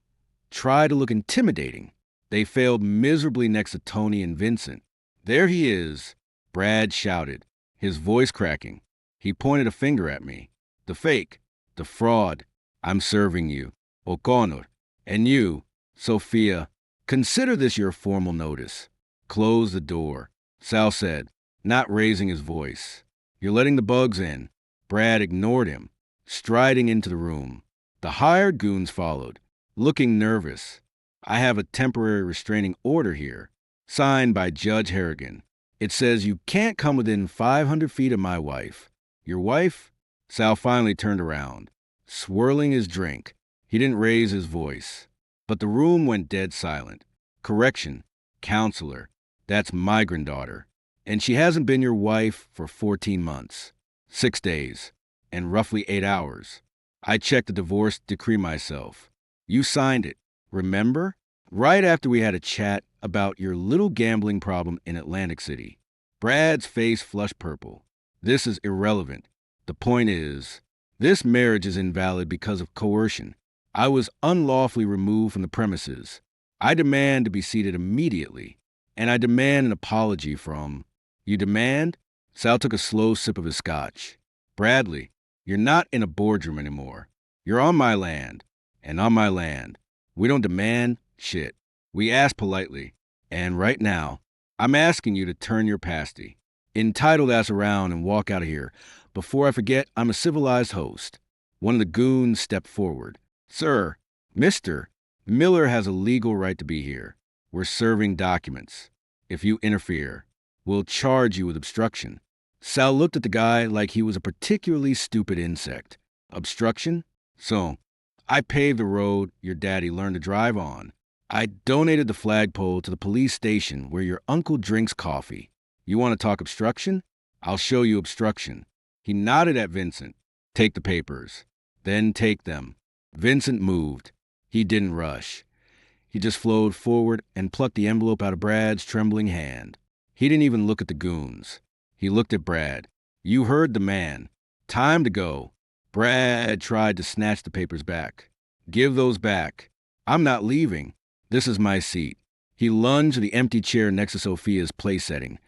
tried to look intimidating. They failed miserably next to Tony and Vincent. There he is, Brad shouted, his voice cracking. He pointed a finger at me. The fake, the fraud. I'm serving you, O'Connor. And you, Sophia, consider this your formal notice. Close the door, Sal said, not raising his voice. You're letting the bugs in. Brad ignored him, striding into the room. The hired goons followed, looking nervous. I have a temporary restraining order here, signed by Judge Harrigan. It says you can't come within 500 feet of my wife. Your wife? Sal finally turned around, swirling his drink. He didn't raise his voice. But the room went dead silent. Correction, counselor. That's my granddaughter. And she hasn't been your wife for 14 months, 6 days, and roughly 8 hours. I checked the divorce decree myself. You signed it, remember? Right after we had a chat about your little gambling problem in Atlantic City. Brad's face flushed purple. This is irrelevant. The point is, this marriage is invalid because of coercion. I was unlawfully removed from the premises. I demand to be seated immediately, and I demand an apology from... You demand? Sal took a slow sip of his scotch. Bradley, you're not in a boardroom anymore. You're on my land, and on my land, we don't demand shit. We ask politely, and right now, I'm asking you to turn your pasty, entitled ass around and walk out of here. Before I forget, I'm a civilized host. One of the goons stepped forward. Sir, Mister, Miller has a legal right to be here. We're serving documents. If you interfere, we'll charge you with obstruction. Sal looked at the guy like he was a particularly stupid insect. Obstruction? So, I paved the road your daddy learned to drive on. I donated the flagpole to the police station where your uncle drinks coffee. You want to talk obstruction? I'll show you obstruction. He nodded at Vincent. Take the papers. Then take them. Vincent moved. He didn't rush. He just flowed forward and plucked the envelope out of Brad's trembling hand. He didn't even look at the goons. He looked at Brad. You heard the man. Time to go. Brad tried to snatch the papers back. Give those back. I'm not leaving. This is my seat. He lunged to the empty chair next to Sophia's place setting,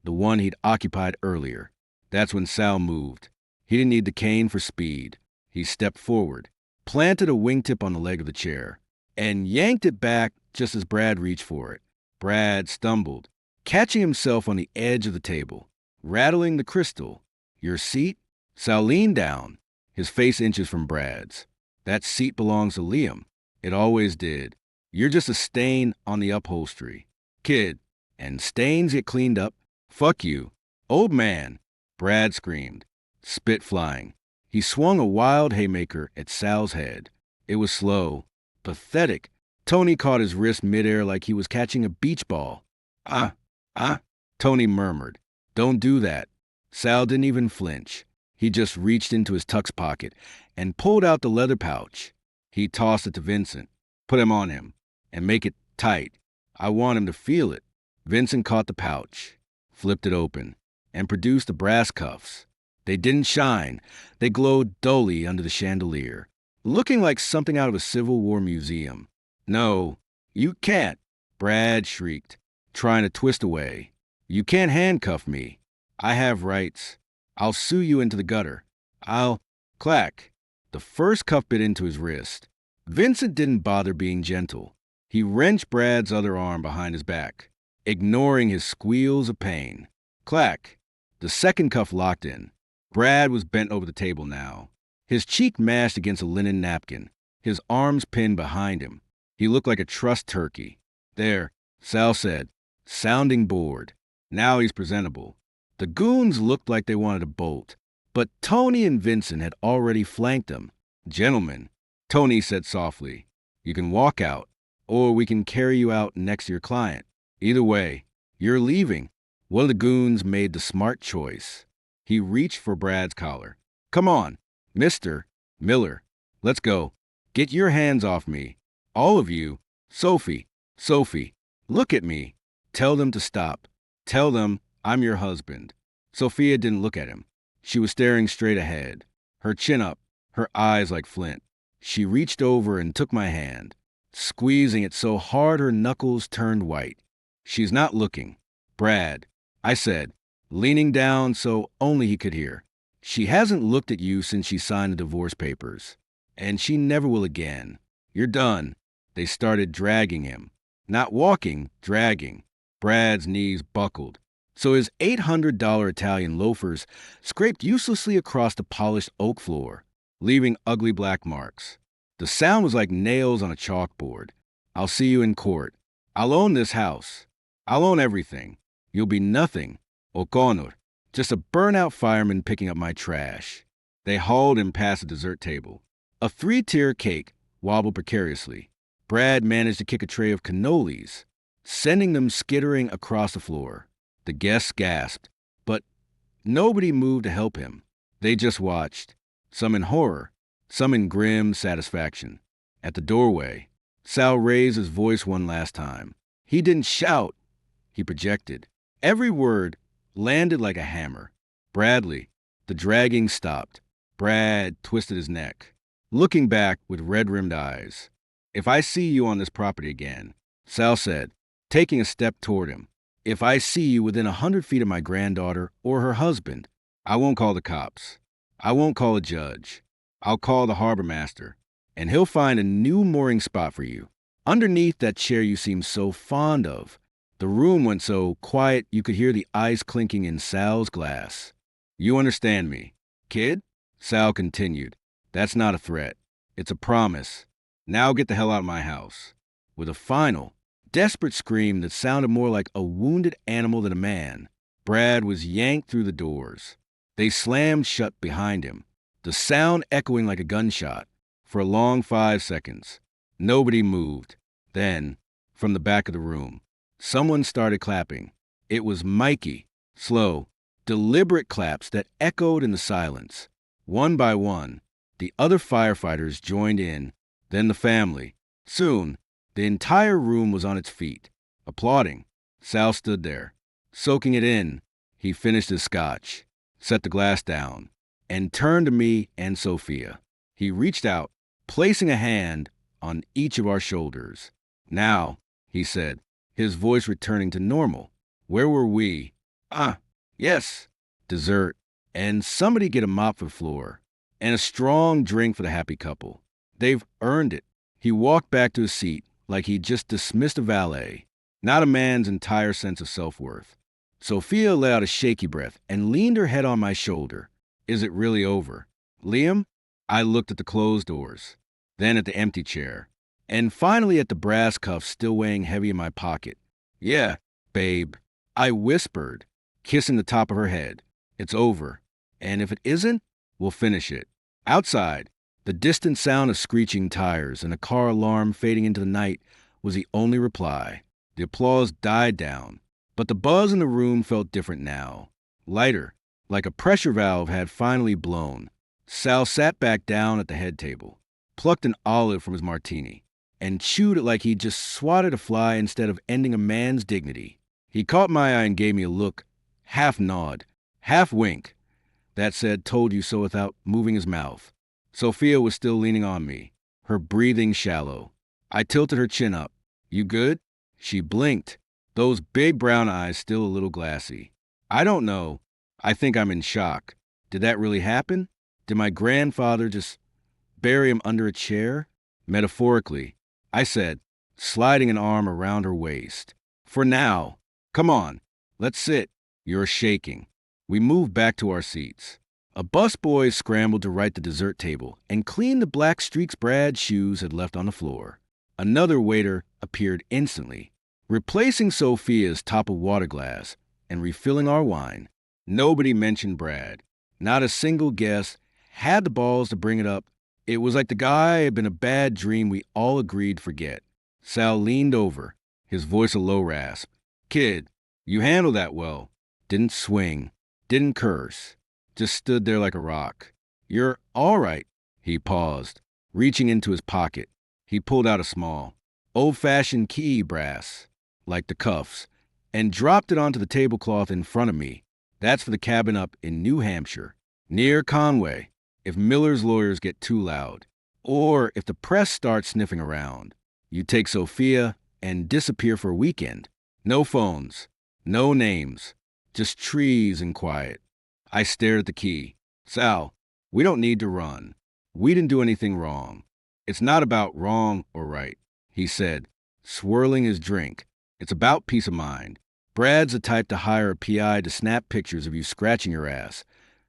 the one he'd occupied earlier. That's when Sal moved. He didn't need the cane for speed. He stepped forward, planted a wingtip on the leg of the chair, and yanked it back just as Brad reached for it. Brad stumbled, catching himself on the edge of the table, rattling the crystal. Your seat? Sal leaned down, his face inches from Brad's. That seat belongs to Liam. It always did. You're just a stain on the upholstery. Kid, and stains get cleaned up. Fuck you. Old man, Brad screamed, spit flying. He swung a wild haymaker at Sal's head. It was slow, pathetic. Tony caught his wrist midair like he was catching a beach ball. Tony murmured. Don't do that. Sal didn't even flinch. He just reached into his tux pocket and pulled out the leather pouch. He tossed it to Vincent. Put him on him and make it tight. I want him to feel it. Vincent caught the pouch, flipped it open, and produced the brass cuffs. They didn't shine. They glowed dully under the chandelier, looking like something out of a Civil War museum. No, you can't, Brad shrieked, trying to twist away. You can't handcuff me. I have rights. I'll sue you into the gutter. Clack. The first cuff bit into his wrist. Vincent didn't bother being gentle. He wrenched Brad's other arm behind his back, ignoring his squeals of pain. Clack. The second cuff locked in. Brad was bent over the table now, his cheek mashed against a linen napkin, his arms pinned behind him. He looked like a trussed turkey. There, Sal said, sounding bored. Now he's presentable. The goons looked like they wanted to bolt, but Tony and Vincent had already flanked them. Gentlemen, Tony said softly, you can walk out, or we can carry you out next to your client. Either way, you're leaving. One of the goons made the smart choice. He reached for Brad's collar. Come on, Mr. Miller. Let's go. Get your hands off me. All of you. Sophie, look at me. Tell them to stop. Tell them I'm your husband. Sophia didn't look at him. She was staring straight ahead, her chin up, her eyes like flint. She reached over and took my hand, squeezing it so hard her knuckles turned white. She's not looking. Brad, I said, leaning down so only he could hear. She hasn't looked at you since she signed the divorce papers, and she never will again. You're done. They started dragging him. Not walking, dragging. Brad's knees buckled, so his $800 Italian loafers scraped uselessly across the polished oak floor, leaving ugly black marks. The sound was like nails on a chalkboard. I'll see you in court. I'll own this house. I'll own everything. You'll be nothing. O'Connor, just a burnout fireman picking up my trash. They hauled him past the dessert table. A 3-tier cake wobbled precariously. Brad managed to kick a tray of cannolis, sending them skittering across the floor. The guests gasped, but nobody moved to help him. They just watched, some in horror, some in grim satisfaction. At the doorway, Sal raised his voice one last time. He didn't shout. He projected. Every word landed like a hammer. Bradley. The dragging stopped. Brad twisted his neck, looking back with red-rimmed eyes. If I see you on this property again, Sal said, taking a step toward him, if I see you within 100 feet of my granddaughter or her husband, I won't call the cops. I won't call a judge. I'll call the harbor master, and he'll find a new mooring spot for you, underneath that chair you seem so fond of. The room went so quiet you could hear the ice clinking in Sal's glass. You understand me, kid? Sal continued. That's not a threat. It's a promise. Now get the hell out of my house. With a final, desperate scream that sounded more like a wounded animal than a man, Brad was yanked through the doors. They slammed shut behind him, the sound echoing like a gunshot. For a long 5 seconds, nobody moved. Then, from the back of the room, someone started clapping. It was Mikey. Slow, deliberate claps that echoed in the silence. One by one, the other firefighters joined in, then the family. Soon, the entire room was on its feet, applauding. Sal stood there, soaking it in. He finished his scotch, set the glass down, and turned to me and Sophia. He reached out, placing a hand on each of our shoulders. Now, he said, his voice returning to normal. Where were we? Yes. Dessert. And somebody get a mop for the floor. And a strong drink for the happy couple. They've earned it. He walked back to his seat like he'd just dismissed a valet, not a man's entire sense of self-worth. Sophia let out a shaky breath and leaned her head on my shoulder. Is it really over? Liam? I looked at the closed doors, then at the empty chair, and finally at the brass cuffs still weighing heavy in my pocket. Yeah, babe, I whispered, kissing the top of her head. It's over. And if it isn't, we'll finish it. Outside, the distant sound of screeching tires and a car alarm fading into the night was the only reply. The applause died down, but the buzz in the room felt different now. Lighter, like a pressure valve had finally blown. Sal sat back down at the head table, plucked an olive from his martini, and chewed it like he'd just swatted a fly instead of ending a man's dignity. He caught my eye and gave me a look, half nod, half wink, that said told you so without moving his mouth. Sophia was still leaning on me, her breathing shallow. I tilted her chin up. You good? She blinked, those big brown eyes still a little glassy. I don't know. I think I'm in shock. Did that really happen? Did my grandfather just bury him under a chair? Metaphorically, I said, sliding an arm around her waist. For now. Come on, let's sit. You're shaking. We moved back to our seats. A busboy scrambled to right the dessert table and clean the black streaks Brad's shoes had left on the floor. Another waiter appeared instantly, replacing Sophia's top of water glass and refilling our wine. Nobody mentioned Brad. Not a single guest had the balls to bring it up. It was like the guy had been a bad dream we all agreed to forget. Sal leaned over, his voice a low rasp. Kid, you handled that well. Didn't swing, didn't curse, just stood there like a rock. You're all right. He paused, reaching into his pocket. He pulled out a small, old-fashioned key brass, like the cuffs, and dropped it onto the tablecloth in front of me. That's for the cabin up in New Hampshire, near Conway, if Miller's lawyers get too loud, or if the press starts sniffing around. You take Sophia and disappear for a weekend. No phones, no names, just trees and quiet. I stared at the key. Sal, we don't need to run. We didn't do anything wrong. It's not about wrong or right, he said, swirling his drink. It's about peace of mind. Brad's the type to hire a PI to snap pictures of you scratching your ass,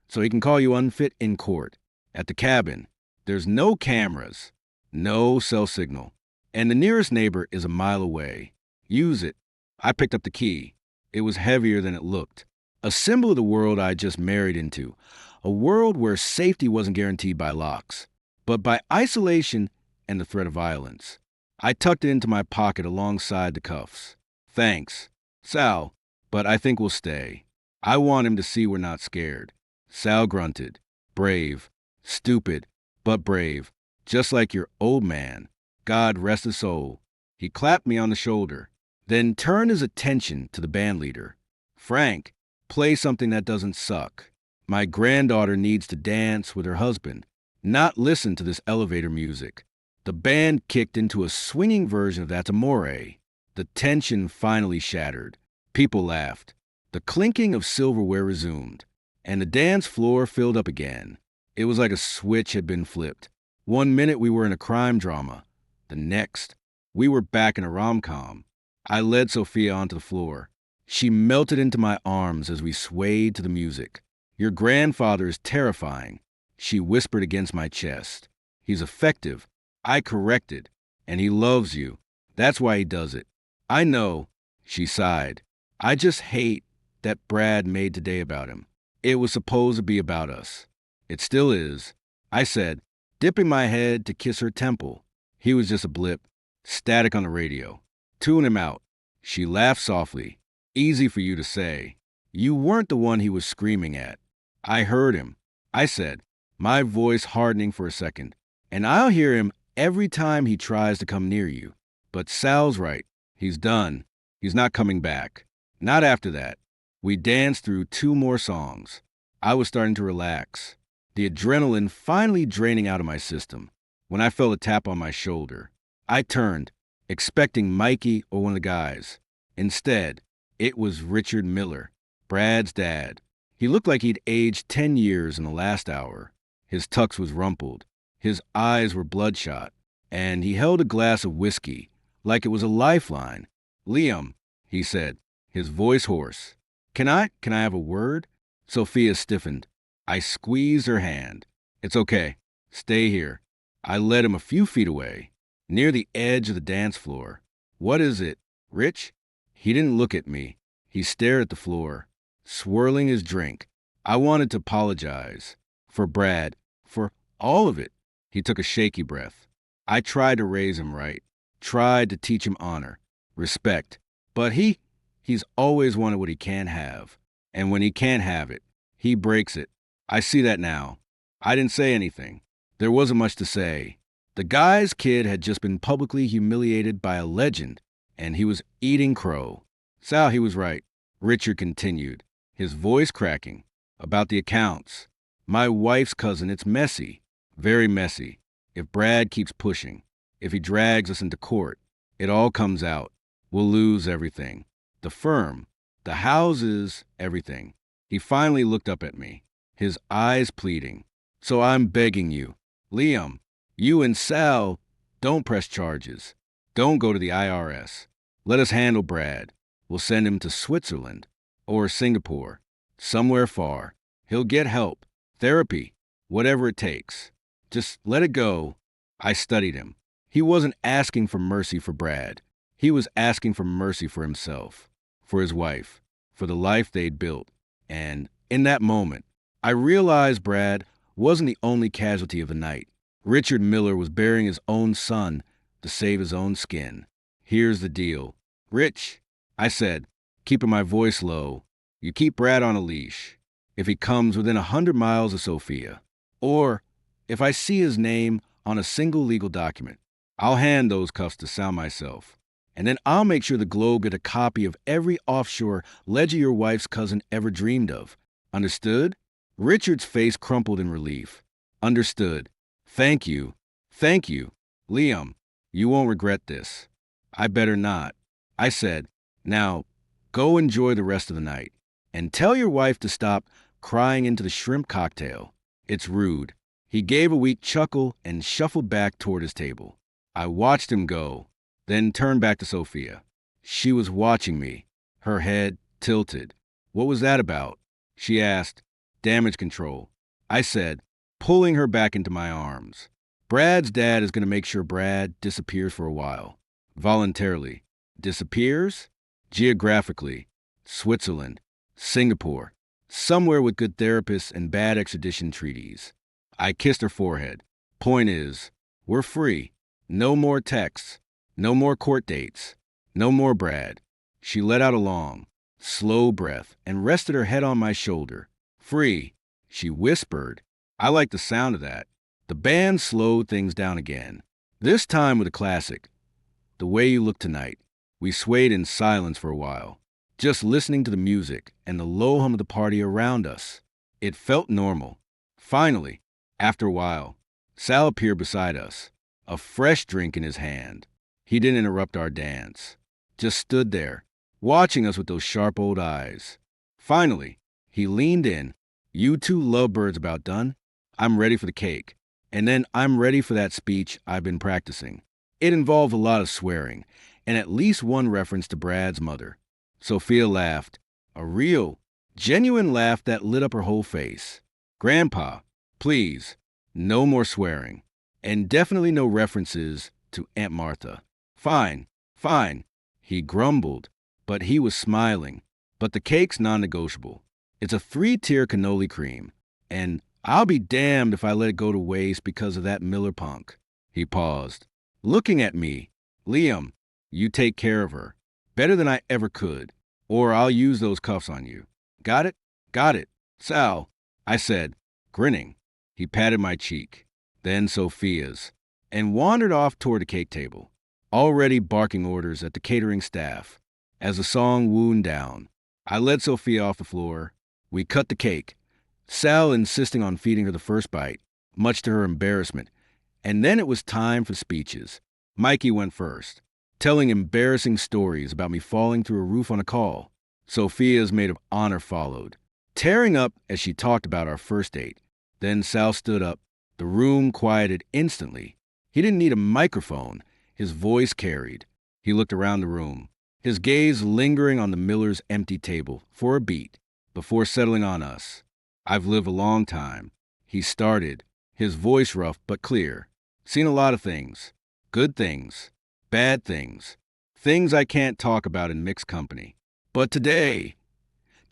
so he can call you unfit in court. At the cabin, there's no cameras, no cell signal, and the nearest neighbor is a mile away. Use it. I picked up the key. It was heavier than it looked. A symbol of the world I just married into, a world where safety wasn't guaranteed by locks, but by isolation and the threat of violence. I tucked it into my pocket alongside the cuffs. Thanks, Sal, but I think we'll stay. I want him to see we're not scared. Sal grunted. Brave. Stupid, but brave. Just like your old man. God rest his soul. He clapped me on the shoulder, then turned his attention to the bandleader. Frank, play something that doesn't suck. My granddaughter needs to dance with her husband, not listen to this elevator music. The band kicked into a swinging version of That's Amore. The tension finally shattered. People laughed. The clinking of silverware resumed, and the dance floor filled up again. It was like a switch had been flipped. 1 minute we were in a crime drama. The next, we were back in a rom-com. I led Sophia onto the floor. She melted into my arms as we swayed to the music. Your grandfather is terrifying, she whispered against my chest. He's effective. I corrected. And he loves you. That's why he does it. I know, she sighed. I just hate that Brad made today about him. It was supposed to be about us. It still is, I said, dipping my head to kiss her temple. He was just a blip, static on the radio. Tune him out. She laughed softly. Easy for you to say. You weren't the one he was screaming at. I heard him, I said, my voice hardening for a second. And I'll hear him every time he tries to come near you. But Sal's right. He's done. He's not coming back. Not after that. We danced through 2 more songs. I was starting to relax. the adrenaline finally draining out of my system. When I felt a tap on my shoulder, I turned, expecting Mikey or one of the guys. Instead, it was Richard Miller, Brad's dad. He looked like he'd aged 10 years in the last hour. His tux was rumpled, his eyes were bloodshot, and he held a glass of whiskey like it was a lifeline. "Liam," he said, his voice hoarse. Can I have a word?" Sophia stiffened. I squeezed her hand. "It's okay. Stay here." I led him a few feet away, near the edge of the dance floor. "What is it, Rich?" He didn't look at me. He stared at the floor, swirling his drink. I wanted to apologize. For Brad. For all of it. He took a shaky breath. I tried to raise him right. Tried to teach him honor, respect. But he's always wanted what he can't have. And when he can't have it, he breaks it. I see that now. I didn't say anything. There wasn't much to say. The guy's kid had just been publicly humiliated by a legend, and he was eating crow. "Sal, he was right," Richard continued, his voice cracking. "About the accounts. My wife's cousin, it's messy. Very messy. If Brad keeps pushing, if he drags us into court, it all comes out. We'll lose everything. The firm, the houses, everything." He finally looked up at me, his eyes pleading. "So I'm begging you, Liam, you and Sal, don't press charges. Don't go to the IRS. Let us handle Brad. We'll send him to Switzerland or Singapore, somewhere far. He'll get help, therapy, whatever it takes. Just let it go." I studied him. He wasn't asking for mercy for Brad. He was asking for mercy for himself, for his wife, for the life they'd built. And in that moment, I realized Brad wasn't the only casualty of the night. Richard Miller was burying his own son to save his own skin. "Here's the deal. Rich," I said, keeping my voice low, "you keep Brad on a leash. If he comes within 100 miles of Sophia, or if I see his name on a single legal document, I'll hand those cuffs to Sal myself. And then I'll make sure the Globe get a copy of every offshore ledger your wife's cousin ever dreamed of. Understood?" Richard's face crumpled in relief. "Understood. Thank you. Thank you. Liam, you won't regret this." "I better not," I said. "Now, go enjoy the rest of the night. And tell your wife to stop crying into the shrimp cocktail. It's rude." He gave a weak chuckle and shuffled back toward his table. I watched him go, then turned back to Sophia. She was watching me, her head tilted. "What was that about?" she asked. "Damage control," I said, pulling her back into my arms. "Brad's dad is going to make sure Brad disappears for a while. Voluntarily. Disappears? Geographically. Switzerland. Singapore. Somewhere with good therapists and bad extradition treaties." I kissed her forehead. "Point is, we're free. No more texts. No more court dates. No more Brad." She let out a long, slow breath and rested her head on my shoulder. "Free," she whispered. I liked the sound of that. The band slowed things down again, this time with a classic, "The Way You Look Tonight." We swayed in silence for a while, just listening to the music and the low hum of the party around us. It felt normal. Finally, after a while, Sal appeared beside us, a fresh drink in his hand. He didn't interrupt our dance, just stood there, watching us with those sharp old eyes. Finally, he leaned in. "You two lovebirds about done? I'm ready for the cake. And then I'm ready for that speech I've been practicing." It involved a lot of swearing, and at least one reference to Brad's mother. Sophia laughed, a real, genuine laugh that lit up her whole face. "Grandpa, please, no more swearing. And definitely no references to Aunt Martha." Fine, he grumbled, but he was smiling. "But the cake's non-negotiable. It's a 3-tier cannoli cream, and I'll be damned if I let it go to waste because of that Miller punk." He paused, looking at me. "Liam, you take care of her, better than I ever could, or I'll use those cuffs on you. Got it?" "Got it, Sal," I said, grinning. He patted my cheek, then Sophia's, and wandered off toward the cake table, already barking orders at the catering staff. As the song wound down, I led Sophia off the floor. We cut the cake. Sal insisting on feeding her the first bite, much to her embarrassment. And then it was time for speeches. Mikey went first, telling embarrassing stories about me falling through a roof on a call. Sophia's maid of honor followed, tearing up as she talked about our first date. Then Sal stood up. The room quieted instantly. He didn't need a microphone. His voice carried. He looked around the room, his gaze lingering on the miller's empty table for a beat before settling on us. I've lived a long time. He started, his voice rough but clear. Seen a lot of things. Good things. Bad things. Things I can't talk about in mixed company. But today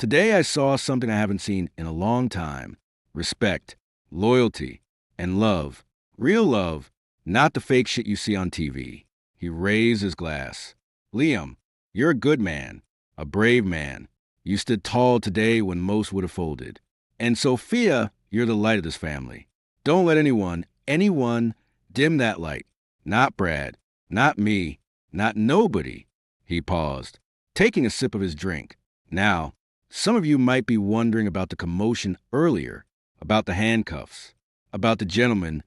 I saw something I haven't seen in a long time. Respect, loyalty, and love. Real love, not the fake shit you see on TV. He raised his glass. Liam, you're a good man, a brave man. You stood tall today when most would have folded. And Sophia, you're the light of this family. Don't let anyone dim that light. Not Brad, not me, not nobody. He paused, taking a sip of his drink. Now, some of you might be wondering about the commotion earlier, about the handcuffs, about the gentleman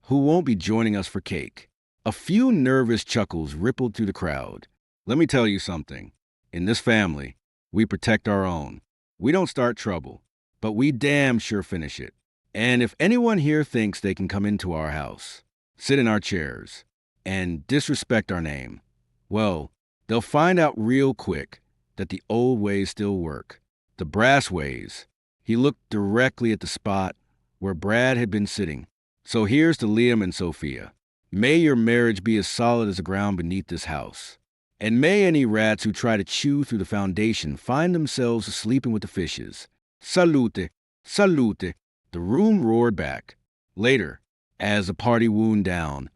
who won't be joining us for cake. A few nervous chuckles rippled through the crowd. Let me tell you something. In this family, we protect our own. We don't start trouble, but we damn sure finish it. And if anyone here thinks they can come into our house, sit in our chairs, and disrespect our name, well, they'll find out real quick that the old ways still work. The brass ways. He looked directly at the spot where Brad had been sitting. So here's to Liam and Sophia. May your marriage be as solid as the ground beneath this house. And may any rats who try to chew through the foundation find themselves sleeping with the fishes. Salute, salute. The room roared back. Later, as the party wound down,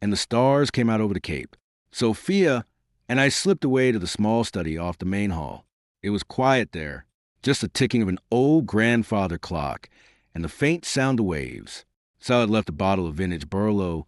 and the stars came out over the cape, Sophia and I slipped away to the small study off the main hall. It was quiet there, just the ticking of an old grandfather clock and the faint sound of waves. Sal had left a bottle of vintage Burlow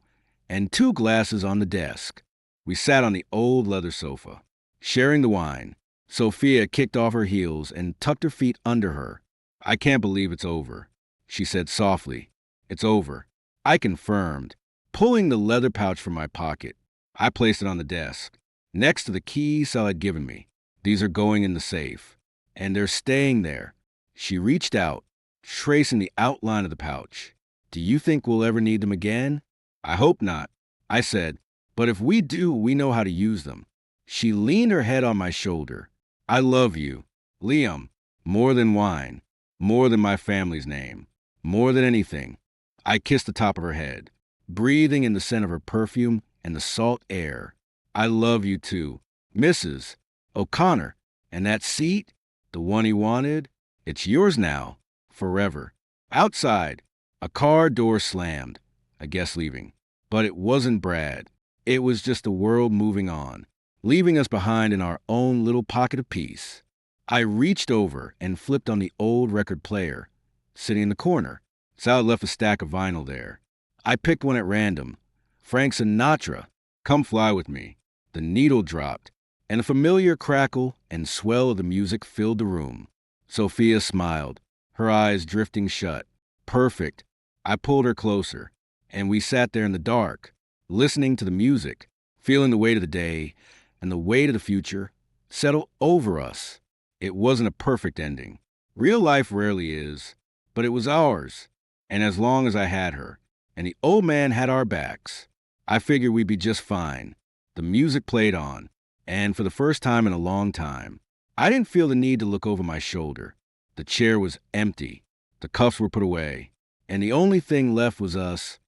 and 2 glasses on the desk. We sat on the old leather sofa, sharing the wine. Sophia kicked off her heels and tucked her feet under her. I can't believe it's over, she said softly. It's over. I confirmed, pulling the leather pouch from my pocket. I placed it on the desk, next to the keys Sal had given me. These are going in the safe, and they're staying there. She reached out, tracing the outline of the pouch. Do you think we'll ever need them again? I hope not, I said, but if we do, we know how to use them. She leaned her head on my shoulder. I love you, Liam, more than wine, more than my family's name, more than anything. I kissed the top of her head, breathing in the scent of her perfume and the salt air. I love you too, Mrs. O'Connor. And that seat, the one he wanted, it's yours now, forever. Outside, a car door slammed, a guest leaving. But it wasn't Brad. It was just the world moving on, leaving us behind in our own little pocket of peace. I reached over and flipped on the old record player, sitting in the corner. Sal had left a stack of vinyl there. I picked one at random. Frank Sinatra, Come Fly With Me. The needle dropped, and a familiar crackle and swell of the music filled the room. Sophia smiled, her eyes drifting shut. Perfect. I pulled her closer, and we sat there in the dark, listening to the music, feeling the weight of the day and the weight of the future settle over us. It wasn't a perfect ending. Real life rarely is, but it was ours. And as long as I had her, and the old man had our backs, I figured we'd be just fine. The music played on, and for the first time in a long time, I didn't feel the need to look over my shoulder. The chair was empty, the cuffs were put away, and the only thing left was us,